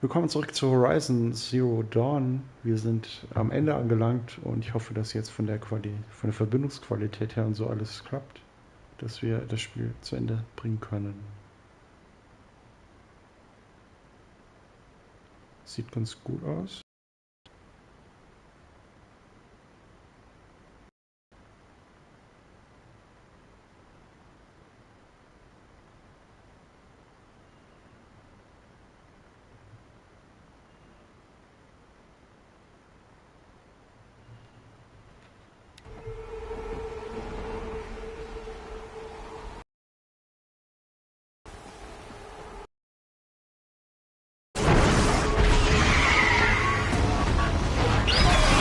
Willkommen zurück zu Horizon Zero Dawn. Wir sind am Ende angelangt und ich hoffe, dass jetzt von der Verbindungsqualität her und so alles klappt, dass wir das Spiel zu Ende bringen können. Sieht ganz gut aus.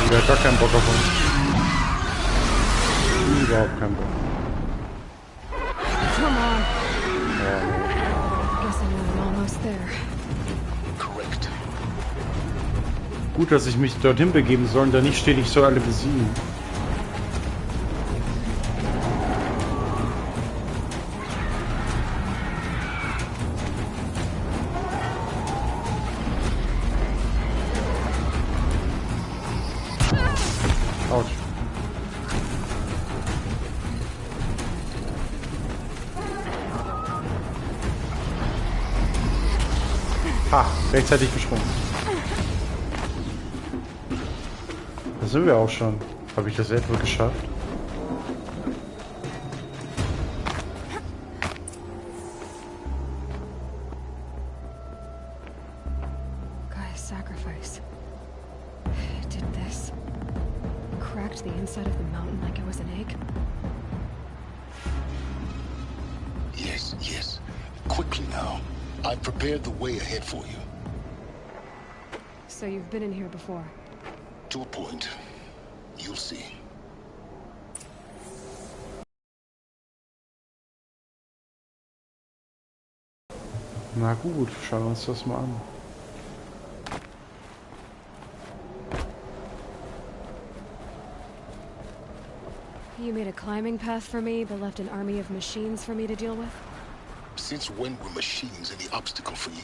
Ich habe gar keinen Bock auf uns. Überhaupt keinen Bock. Come on. Guessing we're almost there. Correct. Gut, dass ich mich dorthin begeben soll und da nicht steht, ich soll alle besiegen. Autsch. Ha, rechtzeitig gesprungen. Da sind wir auch schon. Habe ich das etwa geschafft? Guy's sacrifice. It did this. Cracked the inside of the mountain like it was an egg. Yes, yes. Quickly now. I've prepared the way ahead for you. So you've been in here before. To a point. You'll see. Na gut, schauen wir uns das mal an. You made a climbing path for me, but left an army of machines for me to deal with? Since when were machines any obstacle for you?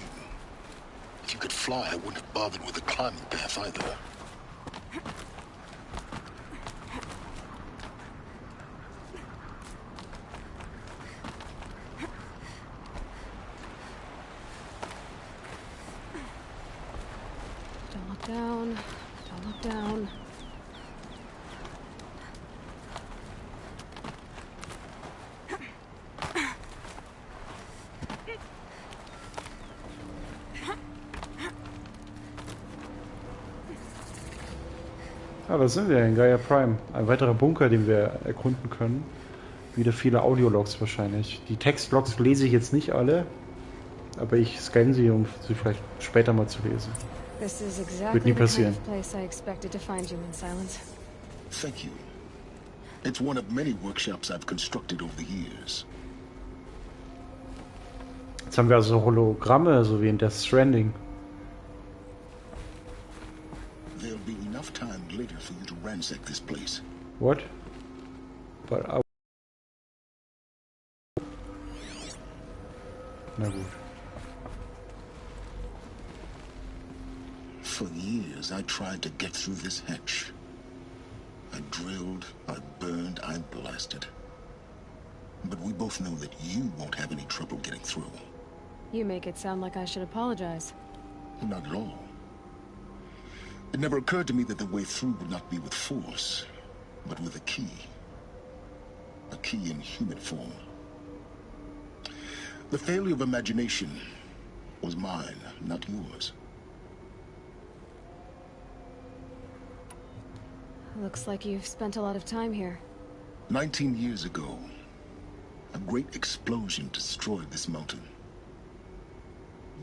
If you could fly, I wouldn't have bothered with the climbing path either. Don't look down. Don't look down. Ah, da sind wir in Gaia Prime. Ein weiterer Bunker, den wir erkunden können. Wieder viele Audiologs wahrscheinlich. Die Textlogs lese ich jetzt nicht alle, aber ich scanne sie, um sie vielleicht später mal zu lesen. This is Wird exactly nie the kind passieren. of place I expected to find you in silence. Thank you. It's one of many workshops I've constructed over the years. Jetzt haben wir also Hologramme, so wie in Death Stranding. There'll be enough time later for you to ransack this place. What? But I... Na gut. For years, I tried to get through this hatch. I drilled, I burned, I blasted. But we both know that you won't have any trouble getting through. You make it sound like I should apologize. Not at all. It never occurred to me that the way through would not be with force, but with a key. A key in human form. The failure of imagination was mine, not yours. Looks like you've spent a lot of time here. 19 years ago, a great explosion destroyed this mountain.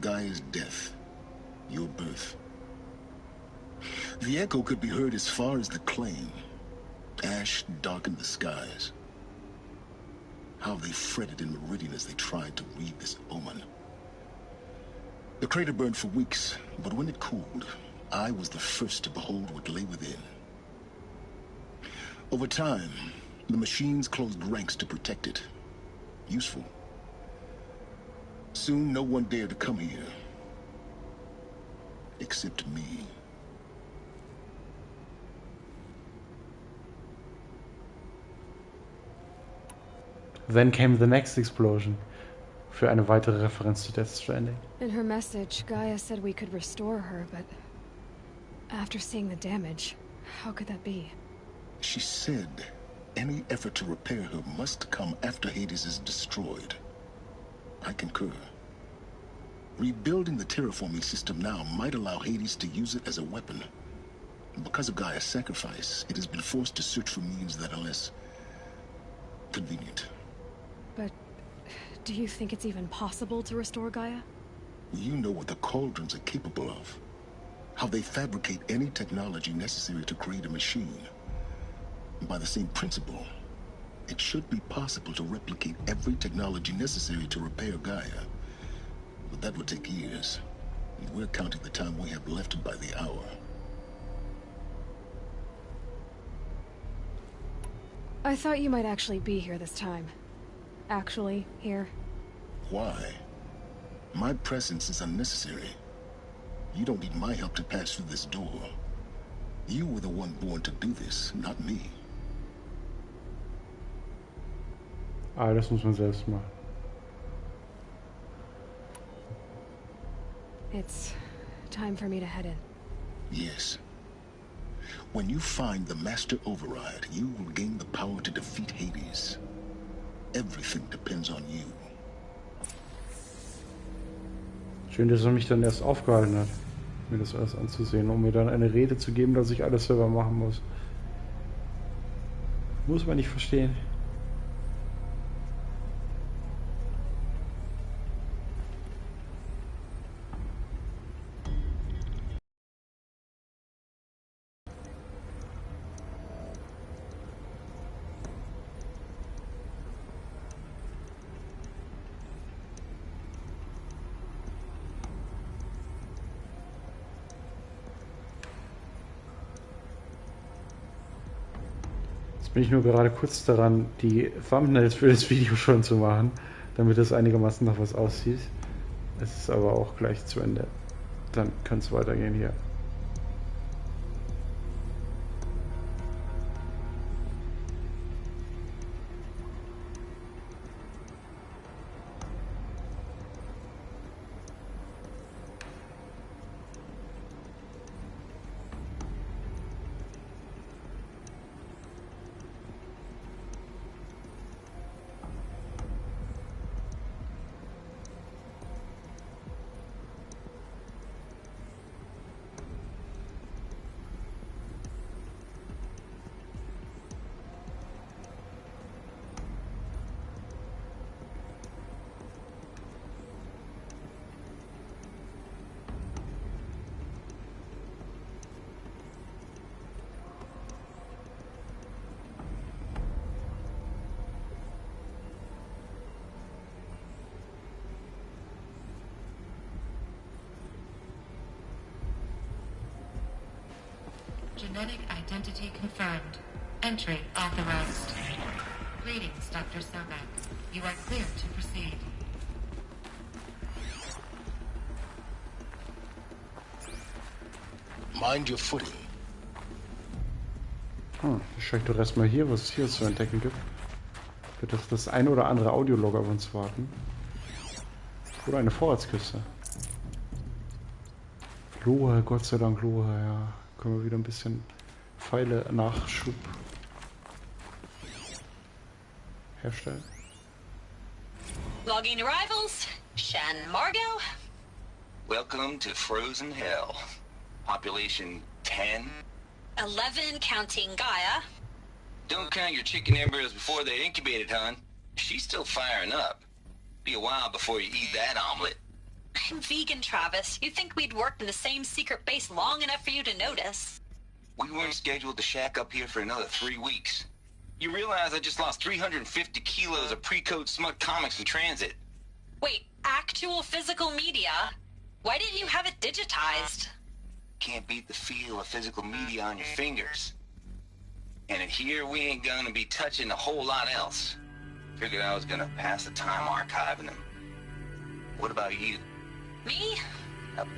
Gaia's death, your birth. The echo could be heard as far as the claim. Ash darkened the skies. How they fretted in meridian as they tried to read this omen. The crater burned for weeks, but when it cooled, I was the first to behold what lay within. Over time, the machines closed ranks to protect it. Useful. Soon, no one dared to come here. except me. Then came the next explosion. Für eine weitere Referenz zu Death Stranding. In her message, Gaia said we could restore her, but after seeing the damage, how could that be? She said any effort to repair her must come after Hades is destroyed. I concur. Rebuilding the terraforming system now might allow Hades to use it as a weapon. Because of Gaia's sacrifice, it has been forced to search for means that are less convenient. But do you think it's even possible to restore Gaia? You know what the Cauldrons are capable of. How they fabricate any technology necessary to create a machine. By the same principle, it should be possible to replicate every technology necessary to repair Gaia. But that would take years. And we're counting the time we have left by the hour. I thought you might actually be here this time. Actually, here. Why? My presence is unnecessary. You don't need my help to pass through this door. You were the one born to do this, not me. Ah, das muss man selbst machen. It's time for me to head in. Yes. When you find the Master Override, you will gain the power to defeat Hades. Everything depends on you. Schön, dass er mich dann erst aufgehalten hat, mir das alles anzusehen, um mir dann eine Rede zu geben, dass ich alles selber machen muss. Muss man nicht verstehen. Jetzt bin ich nur gerade kurz daran, die Thumbnails für das Video schon zu machen, damit es einigermaßen noch was aussieht. Es ist aber auch gleich zu Ende. Dann kann es weitergehen hier. Genetic identity confirmed. Entry authorized. Greetings, Dr. Sobek. You are clear to proceed. Mind your footing. Ich schaue doch erstmal hier, was es hier zu entdecken gibt. Wird das ein oder andere Audiolog auf uns warten. Oder eine Vorratskiste. Lohe, Gott sei Dank Lohe, ja. Können wir wieder ein bisschen Pfeile Nachschub herstellen. Logging arrivals. Shan Margot. Welcome to Frozen Hell. Population 10. 11 counting Gaia. Don't count your chicken embryos before they're incubated, hon. She's still firing up. Be a while before you eat that omelet. I'm vegan, Travis. You'd think we'd worked in the same secret base long enough for you to notice. We weren't scheduled to shack up here for another 3 weeks. You realize I just lost 350 kilos of pre-code smut comics in transit. Wait, actual physical media? Why didn't you have it digitized? Can't beat the feel of physical media on your fingers. And in here, we ain't gonna be touching a whole lot else. Figured I was gonna pass the time archiving them. What about you? Me?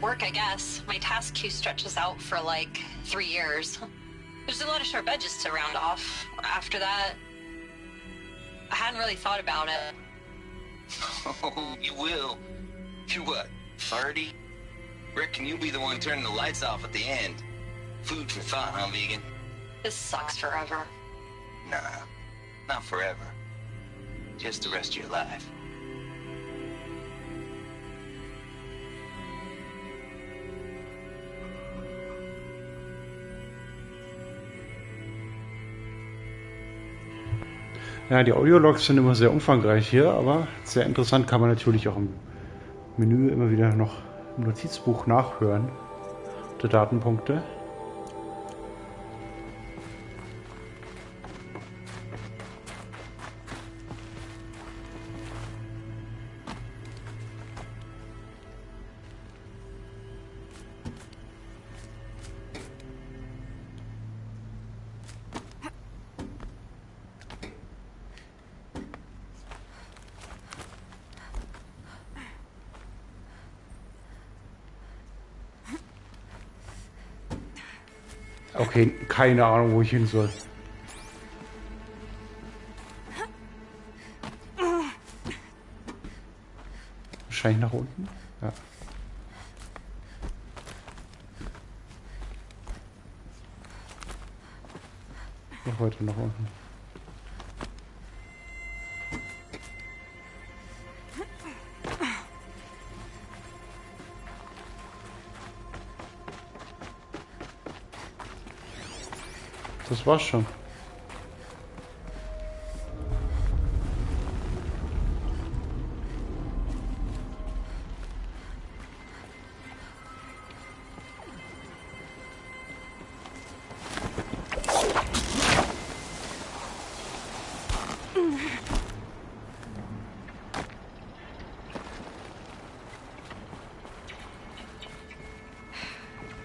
Work, I guess. My task queue stretches out for like 3 years. There's a lot of sharp edges to round off. After that, I hadn't really thought about it. Oh, you will. You're what, 30? Reckon you'll be the one turning the lights off at the end. Food for thought, huh, vegan? This sucks forever. Nah, not forever. Just the rest of your life. Ja, die Audiologs sind immer sehr umfangreich hier, aber sehr interessant, kann man natürlich auch im Menü immer wieder noch im Notizbuch nachhören. Die Datenpunkte. Okay, keine Ahnung, wo ich hin soll. Wahrscheinlich nach unten? Ja. Noch heute nach unten. Das war's schon.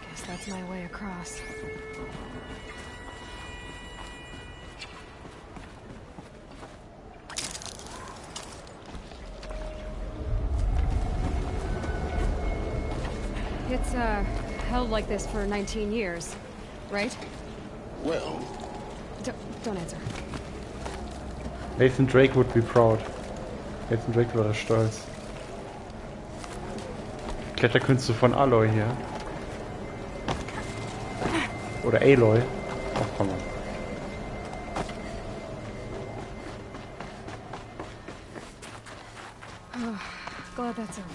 Guess that's my way across. It's, held like this for 19 years, right? Well, Don't answer. Nathan Drake would be proud. Nathan Drake wäre stolz. Kletterkünste von Aloy hier. Oder Aloy. Ach, komm mal. Oh, glad that's over.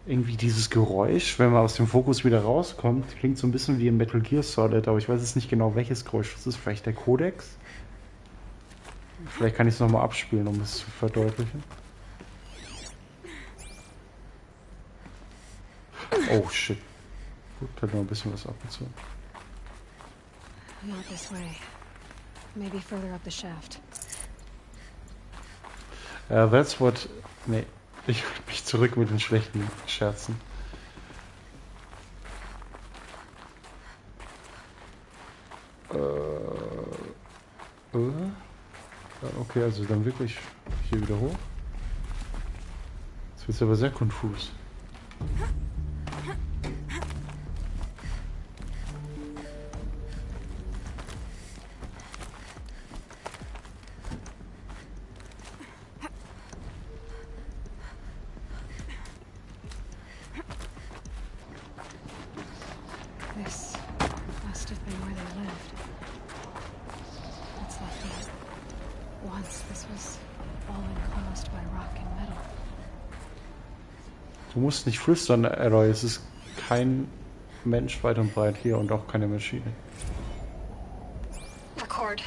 Irgendwie dieses Geräusch, wenn man aus dem Fokus wieder rauskommt, klingt so ein bisschen wie im Metal Gear Solid, aber ich weiß jetzt nicht genau, welches Geräusch das ist. Vielleicht der Codex? Vielleicht kann ich es nochmal abspielen, um es zu verdeutlichen. Oh shit. Gut, hat noch ein bisschen was abgezogen. Not this way. Maybe further up the shaft. That's what... Nee, ich halte mich zurück mit den schlechten Scherzen. Okay, also dann wirklich hier wieder hoch. Das wird aber sehr konfus. This must have been where they lived. What's left of it? Once this was all enclosed by rock and metal. Du musst nicht flüstern, Aloy. Es ist kein Mensch weit und breit hier und auch keine Maschine. Record.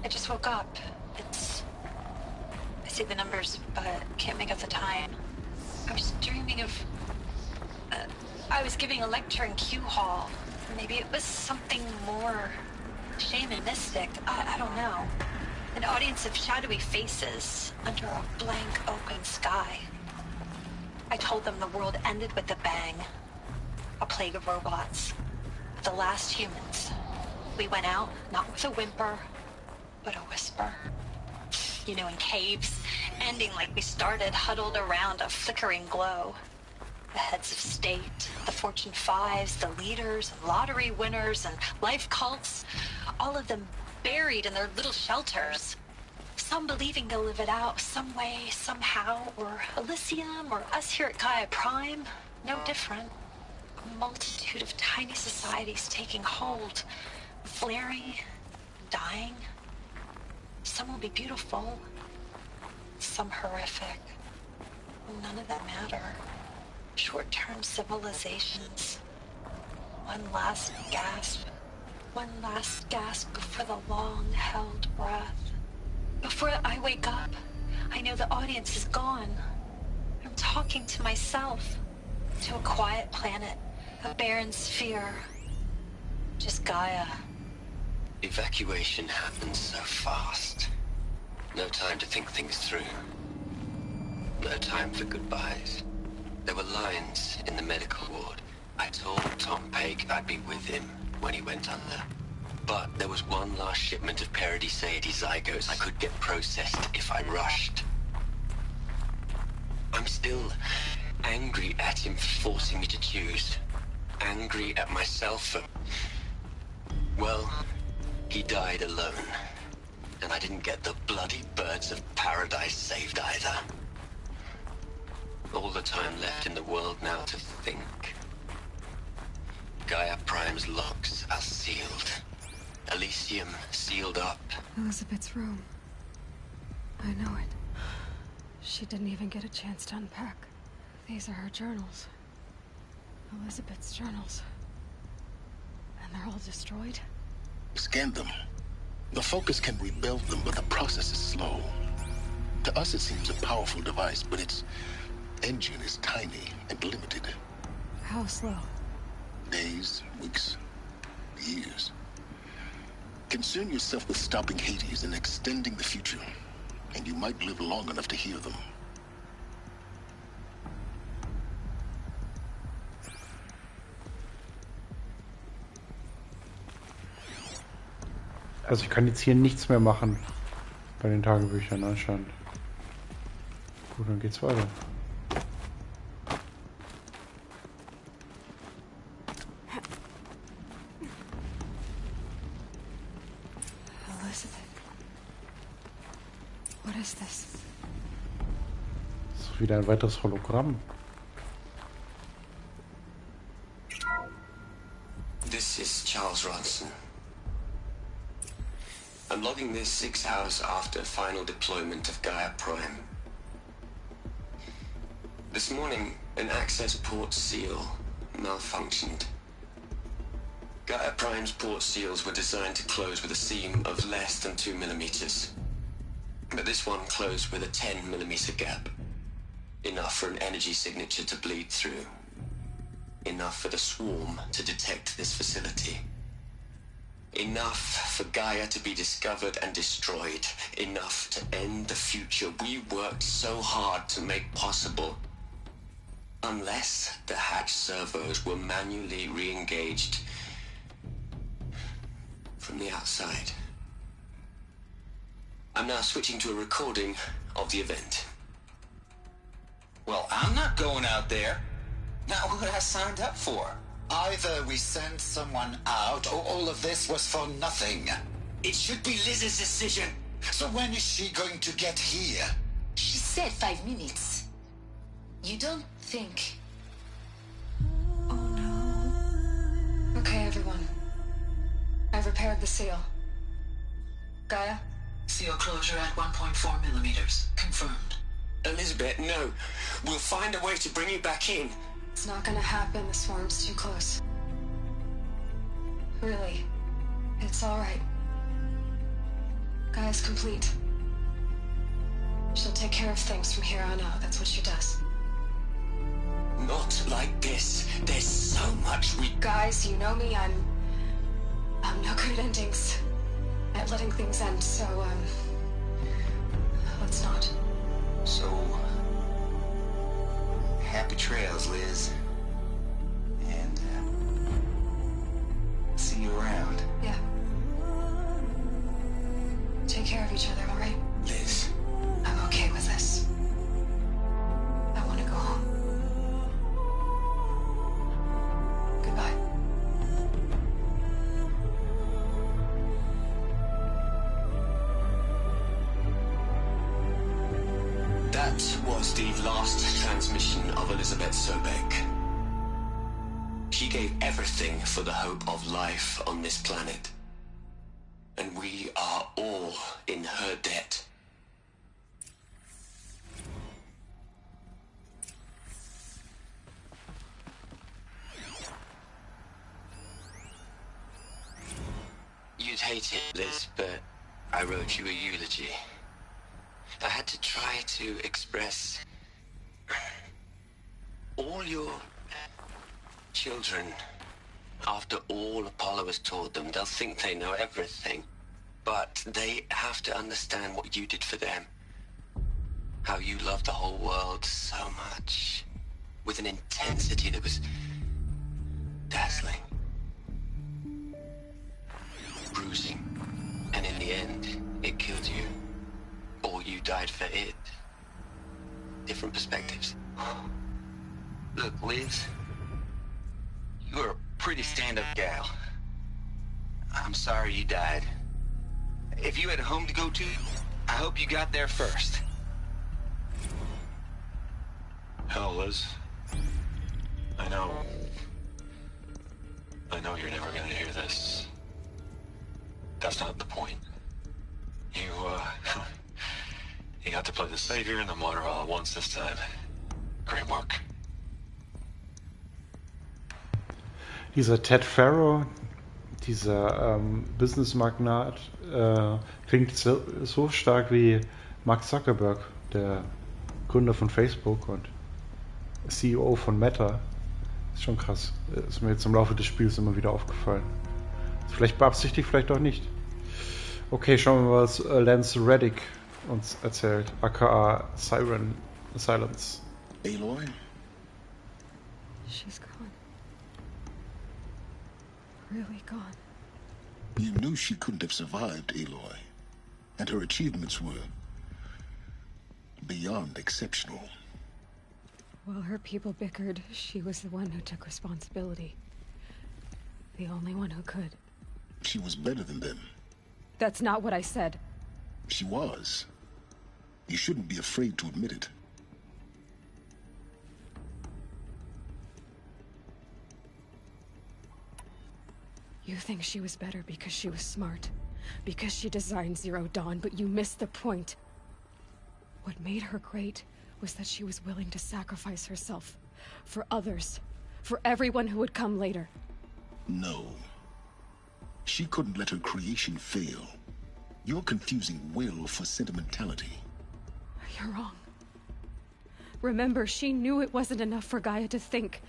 I just woke up. I see the numbers, but can't make out the time. I was dreaming of... I was giving a lecture in Q Hall. Maybe it was something more shamanistic. I don't know. An audience of shadowy faces under a blank open sky. I told them the world ended with a bang. A plague of robots. The last humans. We went out, not with a whimper, but a whisper. You know, in caves, ending like we started, huddled around a flickering glow. The heads of state, the Fortune 5s, the leaders, and lottery winners, and life cults, all of them buried in their little shelters. Some believing they'll live it out some way, somehow, or Elysium, or us here at Gaia Prime, no different. A multitude of tiny societies taking hold, flaring, dying. Some will be beautiful, some horrific. None of them matter. Short-term civilizations. One last gasp. One last gasp before the long-held breath. Before I wake up, I know the audience is gone. I'm talking to myself. To a quiet planet. A barren sphere. Just Gaia. Evacuation happens so fast. No time to think things through. No time for goodbyes. There were lines in the medical ward. I told Tom Pake I'd be with him when he went under. But there was one last shipment of Paradiseidae zygotes I could get processed if I rushed. I'm still angry at him for forcing me to choose. Angry at myself for... Well, he died alone. And I didn't get the bloody birds of paradise saved either. All the time left in the world now to think. Gaia Prime's locks are sealed. Elysium sealed up. Elizabeth's room. I know it. She didn't even get a chance to unpack. These are her journals. Elizabeth's journals. And they're all destroyed? Scan them. The Focus can rebuild them, but the process is slow. To us it seems a powerful device, but its engine is tiny and limited. How slow? Days, weeks, years. Concern yourself with stopping Hades and extending the future, and you might live long enough to hear them. Also ich kann jetzt hier nichts mehr machen bei den Tagebüchern anscheinend. Gut, dann geht's weiter. Elizabeth. What is this? Das ist wieder ein weiteres Hologramm. This is Charles Ronson. I'm logging this 6 hours after final deployment of Gaia Prime. This morning, an access port seal malfunctioned. Gaia Prime's port seals were designed to close with a seam of less than 2 millimeters. But this one closed with a 10 millimeter gap. Enough for an energy signature to bleed through. Enough for the swarm to detect this facility. Enough for Gaia to be discovered and destroyed. Enough to end the future we worked so hard to make possible. Unless the hatch servos were manually re-engaged from the outside. I'm now switching to a recording of the event. Well, I'm not going out there. Not what I signed up for. Either we send someone out, or all of this was for nothing. It should be Liz's decision. So when is she going to get here? She said 5 minutes. You don't think... Oh no. Okay, everyone. I've repaired the seal. Gaia? Seal closure at 1.4 millimeters. Confirmed. Elizabeth, no. We'll find a way to bring you back in. It's not gonna happen. The swarm's too close. Really. It's alright. Gaia's complete. She'll take care of things from here on out. That's what she does. Not like this. There's so much we... Guys, you know me. I'm no good at endings. At letting things end, so, all right? Liz. I'm okay with this. I want to go home. Goodbye. That was the last transmission of Elizabeth Sobek. She gave everything for the hope of life on this planet. And we are all in her debt. You'd hate it, Liz, but I wrote you a eulogy. I had to try to express all your children. After all Apollo has taught them, they'll think they know everything. But they have to understand what you did for them. How you loved the whole world so much. With an intensity that was dazzling. Bruising. And in the end, it killed you. Or you died for it. Different perspectives. Look, Liz, you're a pretty stand-up gal. I'm sorry you died. If you had a home to go to, I hope you got there first. Hell, Liz. I know you're never gonna hear this. That's not the point. You got to play the savior and the martyr all at once this time. Great work. Dieser Ted Farrow, dieser Business-Magnat, klingt so stark wie Mark Zuckerberg, der Gründer von Facebook und CEO von Meta. Ist schon krass. Ist mir jetzt im Laufe des Spiels immer wieder aufgefallen. Ist vielleicht beabsichtigt, vielleicht auch nicht. Okay, schauen wir mal, was Lance Reddick uns erzählt, aka Silence. Aloy? She's gone. Really gone. You knew she couldn't have survived, Aloy. And her achievements were beyond exceptional. While her people bickered, she was the one who took responsibility. The only one who could. She was better than them. That's not what I said. She was. You shouldn't be afraid to admit it. You think she was better because she was smart, because she designed Zero Dawn, but you missed the point. What made her great was that she was willing to sacrifice herself for others, for everyone who would come later. No. She couldn't let her creation fail. You're confusing will for sentimentality. You're wrong. Remember, she knew it wasn't enough for Gaia to think.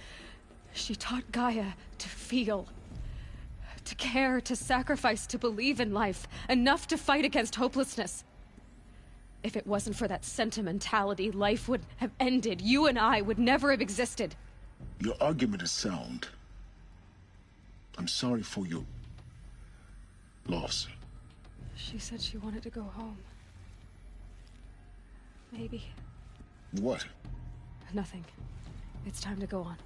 She taught Gaia to feel. To care, to sacrifice, to believe in life. Enough to fight against hopelessness. If it wasn't for that sentimentality, life would have ended. You and I would never have existed. Your argument is sound. I'm sorry for your loss. She said she wanted to go home. Maybe. What? Nothing. It's time to go on.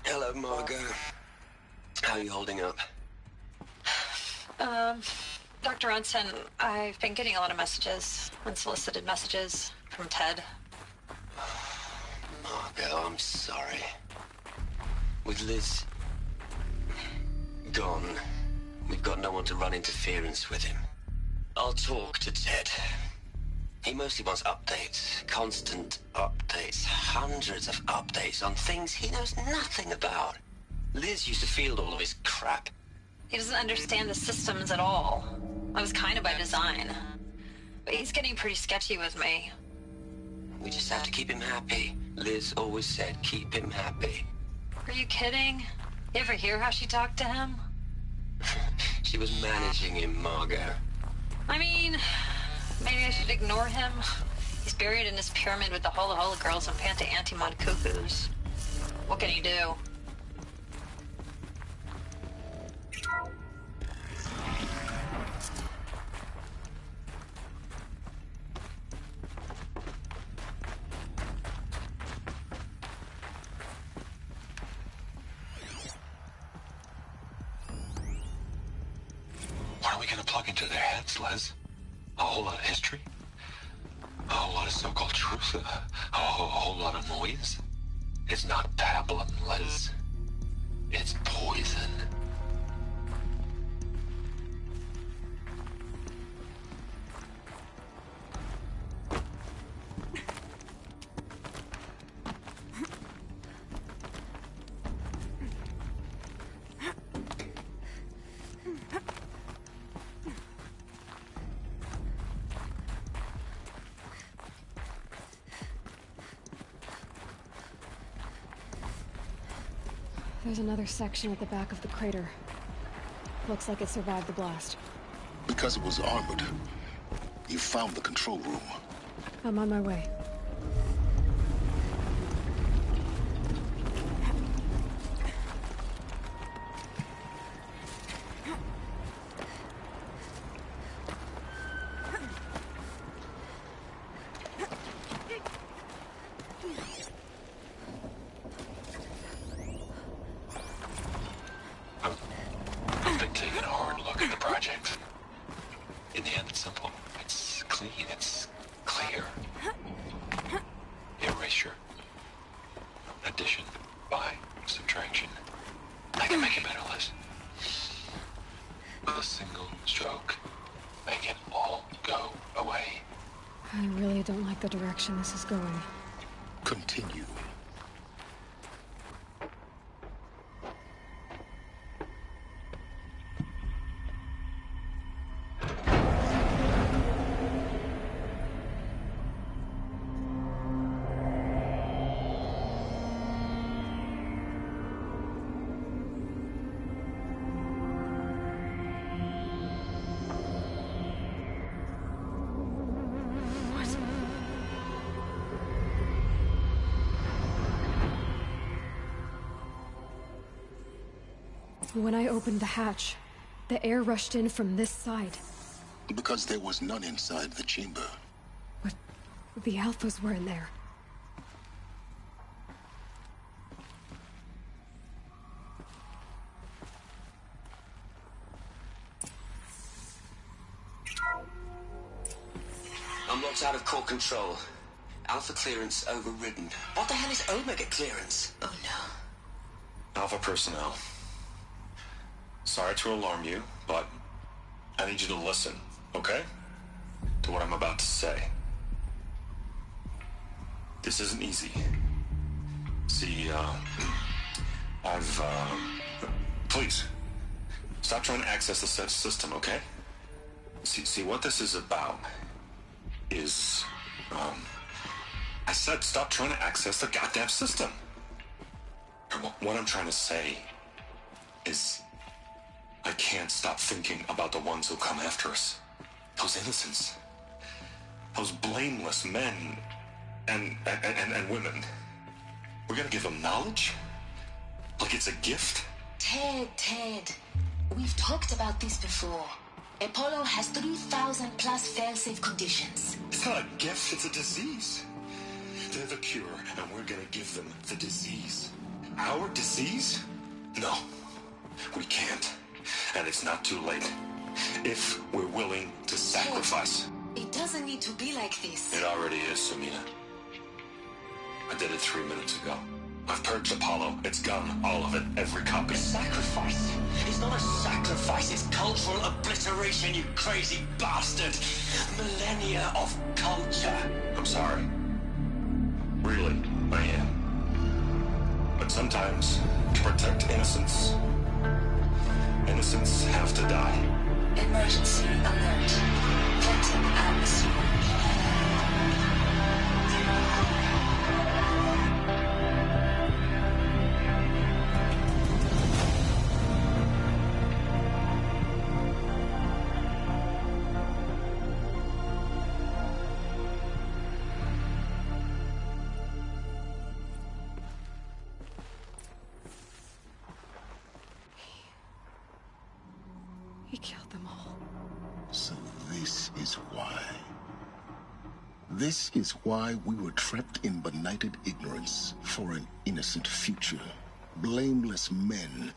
Hello, Margot. How are you holding up? Dr. Unson, I've been getting a lot of messages, unsolicited messages from Ted. Margot, I'm sorry. With Liz gone, we've got no one to run interference with him. I'll talk to Ted. He mostly wants updates, constant updates, hundreds of updates on things he knows nothing about. Liz used to field all of his crap. He doesn't understand the systems at all. That was kind of by design. But he's getting pretty sketchy with me. We just have to keep him happy. Liz always said, keep him happy. Are you kidding? You ever hear how she talked to him? She was managing him, Margot. mean, maybe I should ignore him. He's buried in his pyramid with the Hola Hola girls and Panta Antimon cuckoos. What can he do? What are we gonna plug into their heads, Les? A whole lot of history? A whole lot of so-called truth? A whole lot of noise? It's not pablum, Les. It's poison. There's another section at the back of the crater. Looks like it survived the blast. Because it was armored, you found the control room. I'm on my way. I've been taking a hard look at the project. In the end, it's simple. It's clean. It's clear. Erasure. Addition. By. Subtraction. I can make it better, Liz. With a single stroke. Make it all go away. I really don't like the direction this is going. Continue. When I opened the hatch, the air rushed in from this side. Because there was none inside the chamber. But the alphas were in there. I'm locked out of core control. Alpha clearance overridden. What the hell is Omega clearance? Oh no. Alpha personnel. Sorry to alarm you, but I need you to listen, okay? To what I'm about to say. This isn't easy. See, please, stop trying to access the system, okay? See, what this is about is, I said stop trying to access the goddamn system. What I'm trying to say is, I can't stop thinking about the ones who come after us. Those innocents. Those blameless men and women. We're gonna give them knowledge? Like it's a gift? Ted. We've talked about this before. Apollo has 3,000 plus fail-safe conditions. It's not a gift, it's a disease. They're the cure, and we're gonna give them the disease. Our disease? No, we can't. And it's not too late. If we're willing to sacrifice. It doesn't need to be like this. It already is, Samina. I did it 3 minutes ago. I've purged Apollo. It's gone. All of it. Every copy. Sacrifice? It's not a sacrifice. It's cultural obliteration, you crazy bastard. Millennia of culture. I'm sorry. Really, I am. But sometimes, to protect innocence, innocents have to die. Emergency alert. Phantom atmosphere. is why. This is why we were trapped in benighted ignorance for an innocent future. Blameless men.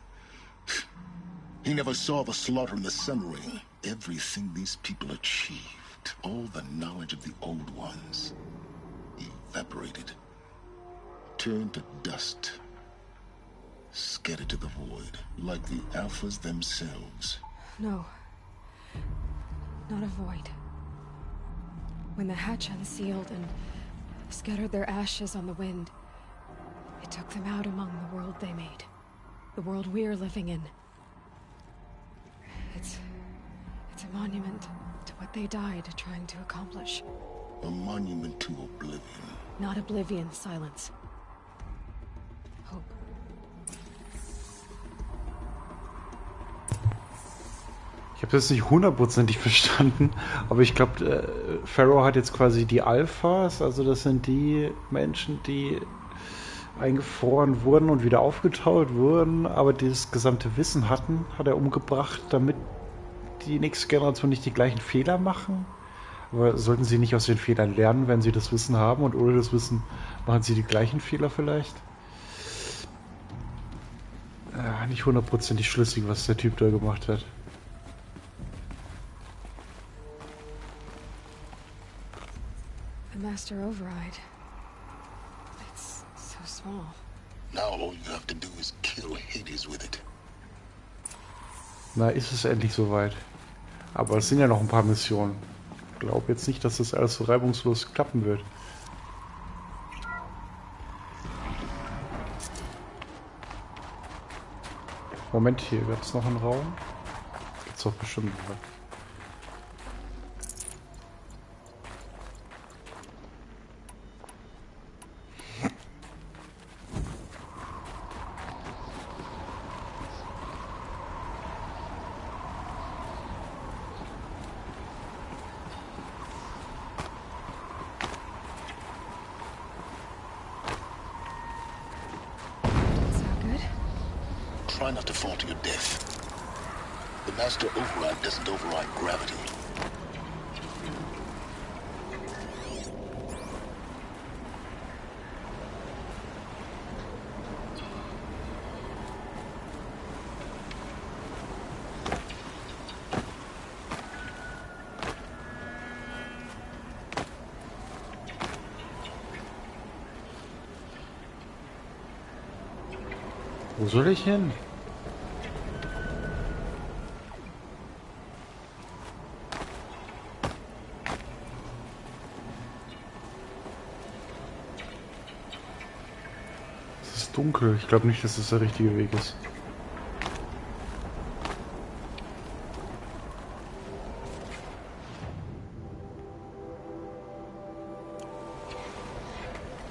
He never saw the slaughter in the Sun Ring. Everything these people achieved, all the knowledge of the old ones, evaporated, turned to dust, scattered to the void, like the Alphas themselves. No. Not a void. When the hatch unsealed and scattered their ashes on the wind, it took them out among the world they made. The world we're living in. It's a monument to what they died trying to accomplish. A monument to oblivion. Not oblivion, Silence. Hope. Ich habe das nicht hundertprozentig verstanden, aber ich glaube, Pharaoh hat jetzt quasi die Alphas, also das sind die Menschen, die eingefroren wurden und wieder aufgetaut wurden, aber dieses gesamte Wissen hatten, hat er umgebracht, damit die nächste Generation nicht die gleichen Fehler machen. Aber sollten sie nicht aus den Fehlern lernen, wenn sie das Wissen haben, und ohne das Wissen machen sie die gleichen Fehler vielleicht? Nicht hundertprozentig schlüssig, was der Typ da gemacht hat. The Master Override. It's so small. Now all you have to do is kill Hades with it. Na, ist es endlich soweit. Aber es sind ja noch ein paar Missionen. Ich glaube jetzt nicht, dass das alles so reibungslos klappen wird. Moment, hier gab es noch einen Raum. Gibt's doch bestimmt noch. Try not to fall to your death. The Master Override doesn't override gravity. Wo soll ich hin? Es ist dunkel. Ich glaube nicht, dass das der richtige Weg ist.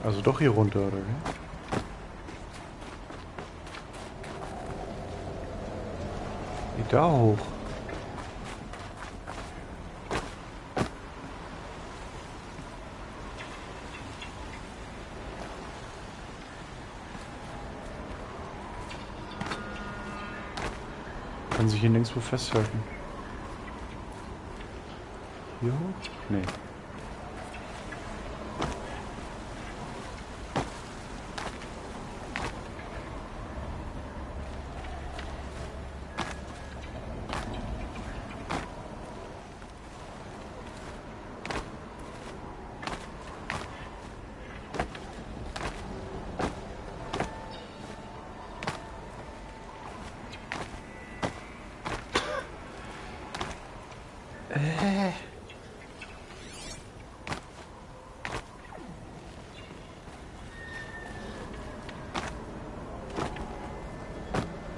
Also doch hier runter, oder wie? Da hoch. Kann sich hier nirgendwo festhalten. Hier hoch? Nee.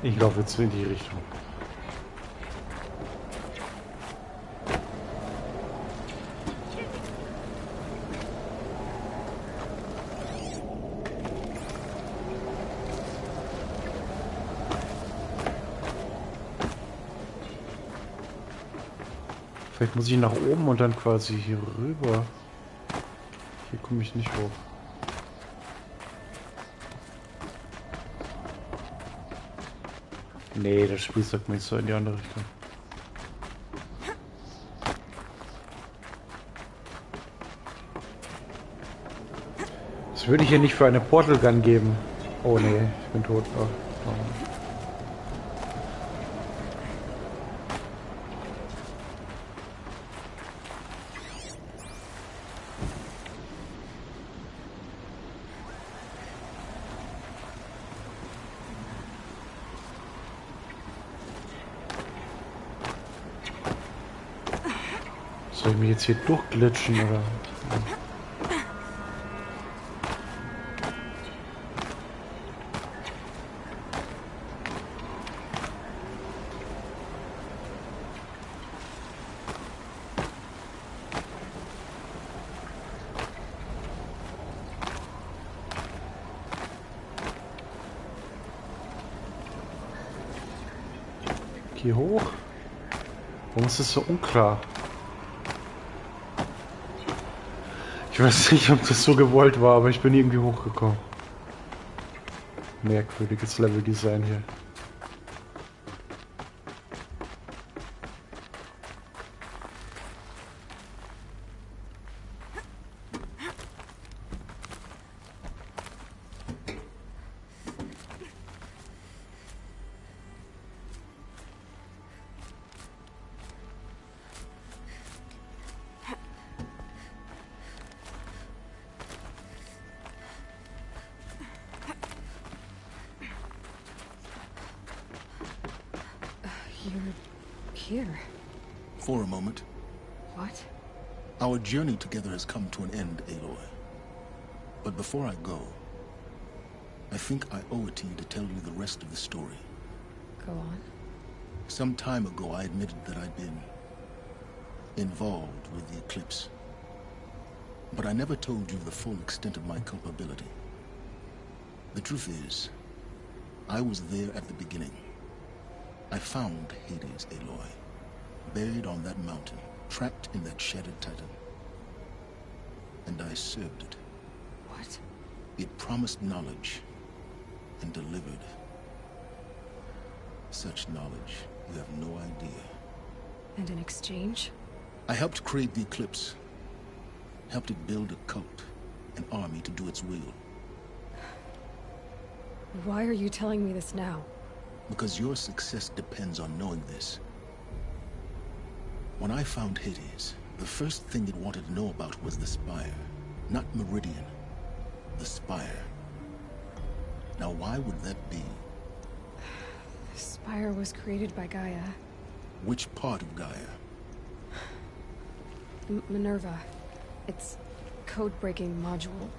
Ich laufe jetzt in die Richtung. Vielleicht muss ich nach oben und dann quasi hier rüber. Hier komme ich nicht hoch. Nee, das Spiel sagt mir jetzt so in die andere Richtung. Das würde ich hier nicht für eine Portal Gun geben. Oh nee, ich bin tot. Oh. Soll ich mich jetzt hier durchglitschen oder? Hier hoch? Warum ist das so unklar? Ich weiß nicht, ob das so gewollt war, aber ich bin irgendwie hochgekommen. Merkwürdiges Leveldesign hier. You're here. For a moment. What? Our journey together has come to an end, Aloy. But before I go, I think I owe it to you to tell you the rest of the story. Go on. Some time ago, I admitted that I'd been involved with the eclipse. But I never told you the full extent of my culpability. The truth is, I was there at the beginning. I found Hades, Aloy, buried on that mountain, trapped in that shattered titan. And I served it. What? It promised knowledge and delivered. Such knowledge, you have no idea. And in exchange? I helped create the eclipse. Helped it build a cult, an army to do its will. Why are you telling me this now? Because your success depends on knowing this. When I found Hades, the first thing it wanted to know about was the Spire. Not Meridian. The Spire. Now why would that be? The Spire was created by Gaia. Which part of Gaia? Minerva. Its code-breaking module.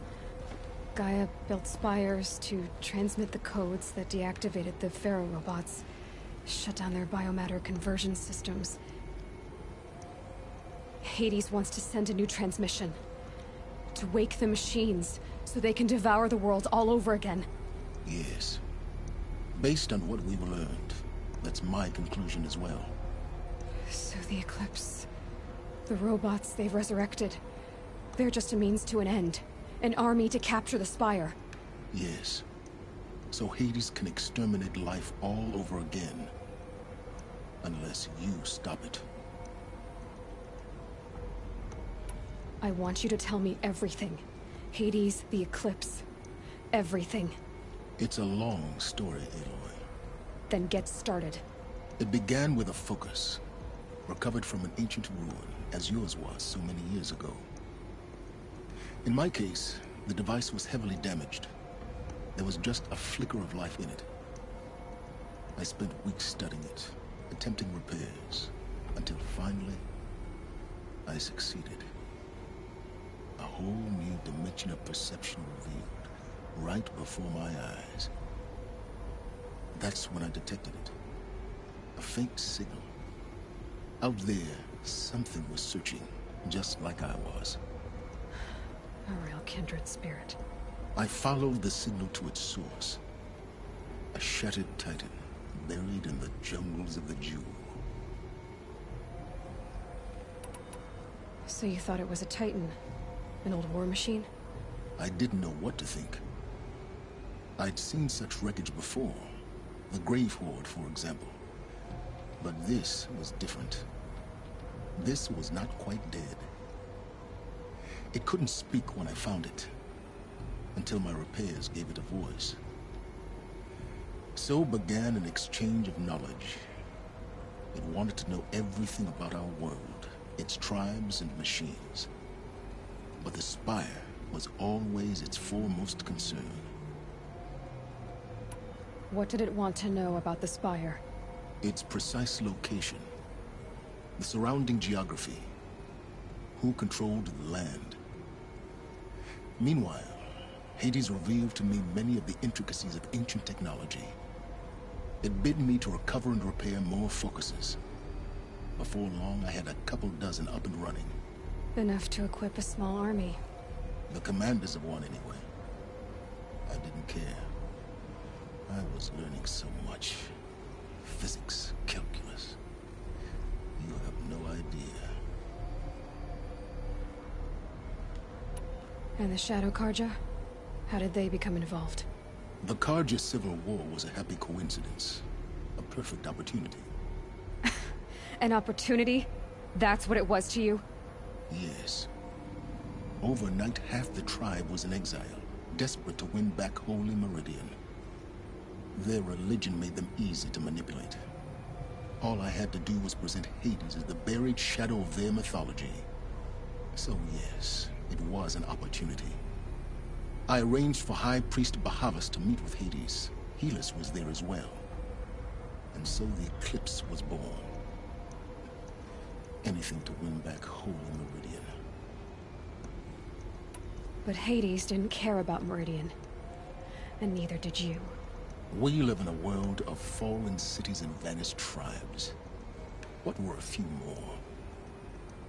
Gaia built spires to transmit the codes that deactivated the Pharaoh robots, shut down their biomatter conversion systems. Hades wants to send a new transmission. To wake the machines, so they can devour the world all over again. Yes. Based on what we've learned, that's my conclusion as well. So the Eclipse... the robots they've resurrected... they're just a means to an end. An army to capture the Spire. Yes. So Hades can exterminate life all over again. Unless you stop it. I want you to tell me everything. Hades, the Eclipse. Everything. It's a long story, Aloy. Then get started. It began with a focus. Recovered from an ancient ruin, as yours was so many years ago. In my case, the device was heavily damaged. There was just a flicker of life in it. I spent weeks studying it, attempting repairs, until finally, I succeeded. A whole new dimension of perception revealed, right before my eyes. That's when I detected it. A faint signal. Out there, something was searching, just like I was. A real kindred spirit. I followed the signal to its source. A shattered titan, buried in the jungles of the Jewel. So you thought it was a titan? An old war machine? I didn't know what to think. I'd seen such wreckage before. The Grave Horde, for example. But this was different. This was not quite dead. It couldn't speak when I found it. until my repairs gave it a voice. So began an exchange of knowledge. It wanted to know everything about our world, its tribes and machines. But the Spire was always its foremost concern. What did it want to know about the Spire? Its precise location, the surrounding geography, who controlled the land. Meanwhile, Hades revealed to me many of the intricacies of ancient technology. It bid me to recover and repair more focuses. Before long, I had a couple dozen up and running. Enough to equip a small army. The commanders of one, anyway. I didn't care. I was learning so much. Physics, calculus. You have no idea. And the Shadow Karja? How did they become involved? The Karja Civil War was a happy coincidence. A perfect opportunity. An opportunity? That's what it was to you? Yes. Overnight, half the tribe was in exile, desperate to win back Holy Meridian. Their religion made them easy to manipulate. All I had to do was present Hades as the buried shadow of their mythology. So yes, it was an opportunity. I arranged for High Priest Bahavas to meet with Hades. Helis was there as well. And so the eclipse was born. Anything to win back Holy Meridian. But Hades didn't care about Meridian. And neither did you. We live in a world of fallen cities and vanished tribes. What were a few more?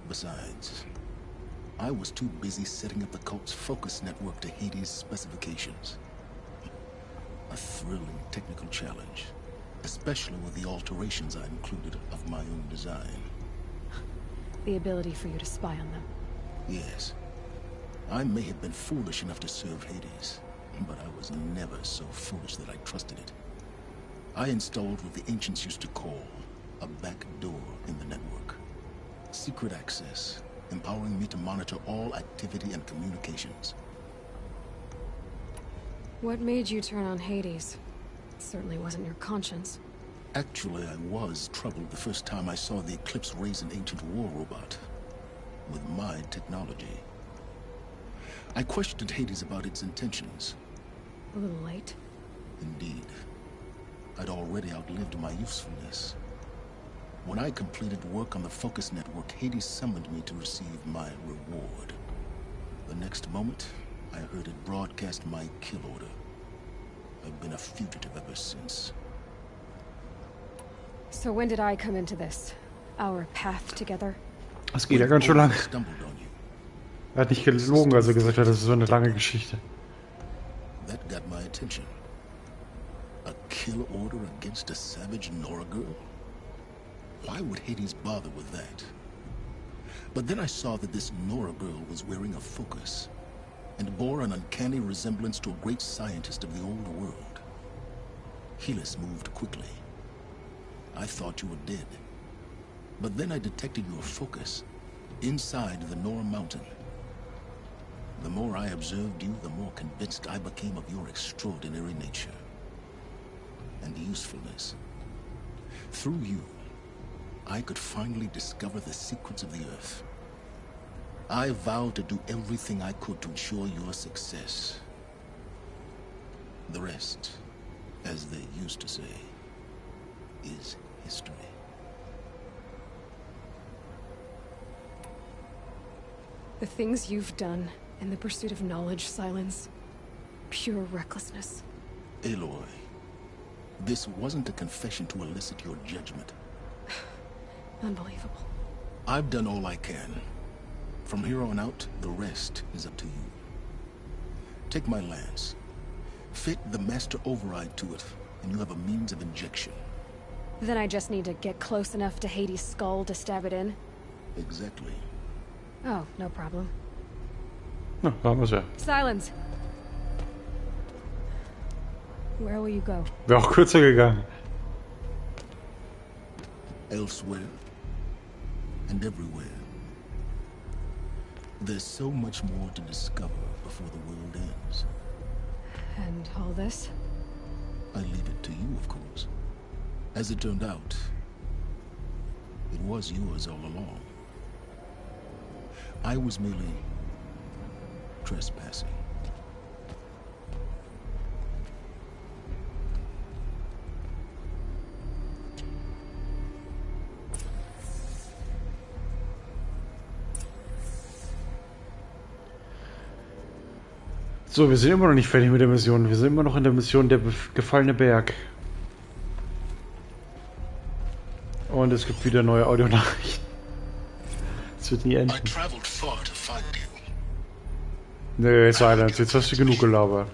Besides, I was too busy setting up the cult's focus network to Hades' specifications. A thrilling technical challenge, especially with the alterations I included of my own design. The ability for you to spy on them. Yes. I may have been foolish enough to serve Hades, but I was never so foolish that I trusted it. I installed what the ancients used to call a back door in the network. Secret access, empowering me to monitor all activity and communications. What made you turn on Hades? It certainly wasn't your conscience. Actually, I was troubled the first time I saw the Eclipse raise an ancient war robot. With my technology. I questioned Hades about its intentions. A little late. Indeed. I'd already outlived my usefulness. When I completed work on the Focus Network, Hades summoned me to receive my reward. The next moment, I heard it broadcast my kill order. I've been a fugitive ever since. So when did I come into this? Our path together? Das geht ja ganz schön lang. Stumbled on you. Er hat nicht gelogen, als er gesagt hat, das ist so eine lange Geschichte. That got my attention. A kill order against a savage Nora girl? Why would Hades bother with that? But then I saw that this Nora girl was wearing a focus, and bore an uncanny resemblance to a great scientist of the old world. Helis moved quickly. I thought you were dead. But then I detected your focus inside the Nora mountain. The more I observed you, the more convinced I became of your extraordinary nature and usefulness. Through you, I could finally discover the secrets of the Earth. I vowed to do everything I could to ensure your success. The rest, as they used to say, is history. The things you've done in the pursuit of knowledge, Silence. Pure recklessness. Aloy, this wasn't a confession to elicit your judgment. Unbelievable. I've done all I can. From here on out, the rest is up to you. Take my lance. Fit the master override to it, and you have a means of injection. Then I just need to get close enough to Hades' skull to stab it in? Exactly. Oh, no problem. Na, haben wir's ja. Silence! Where will you go? Wäre auch kürzer gegangen. Elsewhere. And everywhere. There's so much more to discover before the world ends. And all this? I leave it to you, of course. As it turned out, it was yours all along. I was merely trespassing. So, wir sind immer noch nicht fertig mit der Mission. Wir sind immer noch in der Mission der gefallene Berg. Und es gibt wieder neue Audionachrichten. Es wird nie enden. Nö, Silence, jetzt hast du genug gelabert.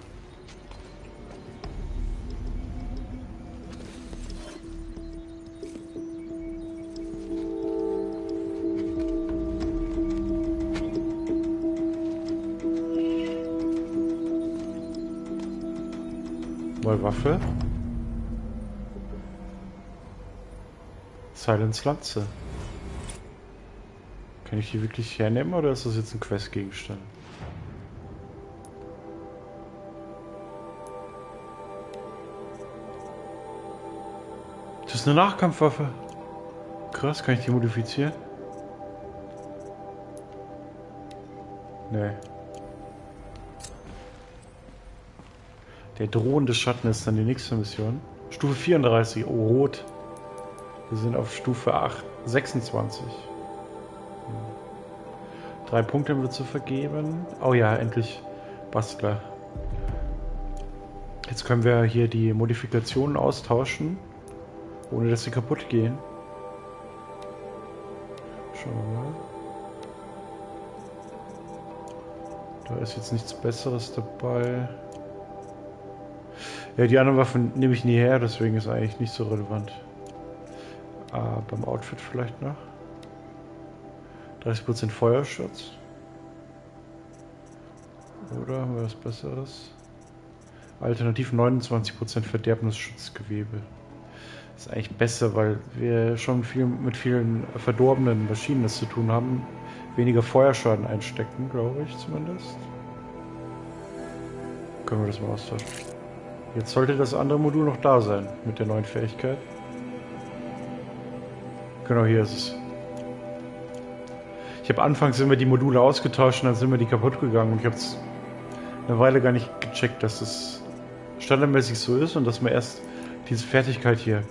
Neue Waffe. Silence Lanze. Kann ich die wirklich hernehmen oder ist das jetzt ein Questgegenstand? Das ist eine Nachkampfwaffe. Krass, kann ich die modifizieren? Nee. Der drohende Schatten ist dann die nächste Mission. Stufe 34, oh, rot. Wir sind auf Stufe 26. 3 Punkte haben wir zu vergeben. Oh ja, endlich Bastler. Jetzt können wir hier die Modifikationen austauschen, ohne dass sie kaputt gehen. Schauen wir mal. Da ist jetzt nichts Besseres dabei. Ja, die anderen Waffen nehme ich nie her, deswegen ist eigentlich nicht so relevant. Beim Outfit vielleicht noch. 30% Feuerschutz. Oder haben wir was Besseres? Alternativ 29% Verderbnisschutzgewebe. Ist eigentlich besser, weil wir schon mit vielen verdorbenen Maschinen das zu tun haben. Weniger Feuerschaden einstecken, glaube ich zumindest. Können wir das mal austauschen. Jetzt sollte das andere Modul noch da sein, mit der neuen Fähigkeit. Genau, hier ist es. Ich habe anfangs immer die Module ausgetauscht und dann sind mir die kaputt gegangen. Und ich habe es eine Weile gar nicht gecheckt, dass es standardmäßig so ist und dass man erst diese Fertigkeit hier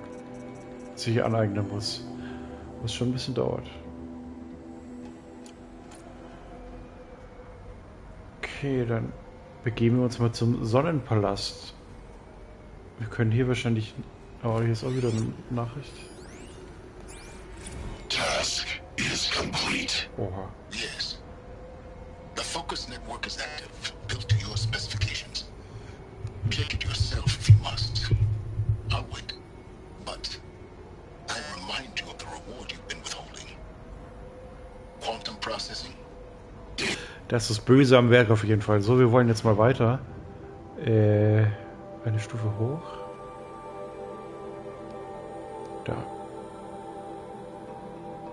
sich aneignen muss. Was schon ein bisschen dauert. Okay, dann begeben wir uns mal zum Sonnenpalast. Wir können hier wahrscheinlich... Oh, hier ist auch wieder eine Nachricht. Task is complete. Oha. Yes. The focus network is active, built to your specifications. Check it yourself if you must. I'll wait. But I remind you of the reward you've been withholding. Quantum processing. Das ist böse am Werk auf jeden Fall. So, wir wollen jetzt mal weiter. Eine Stufe hoch. Da.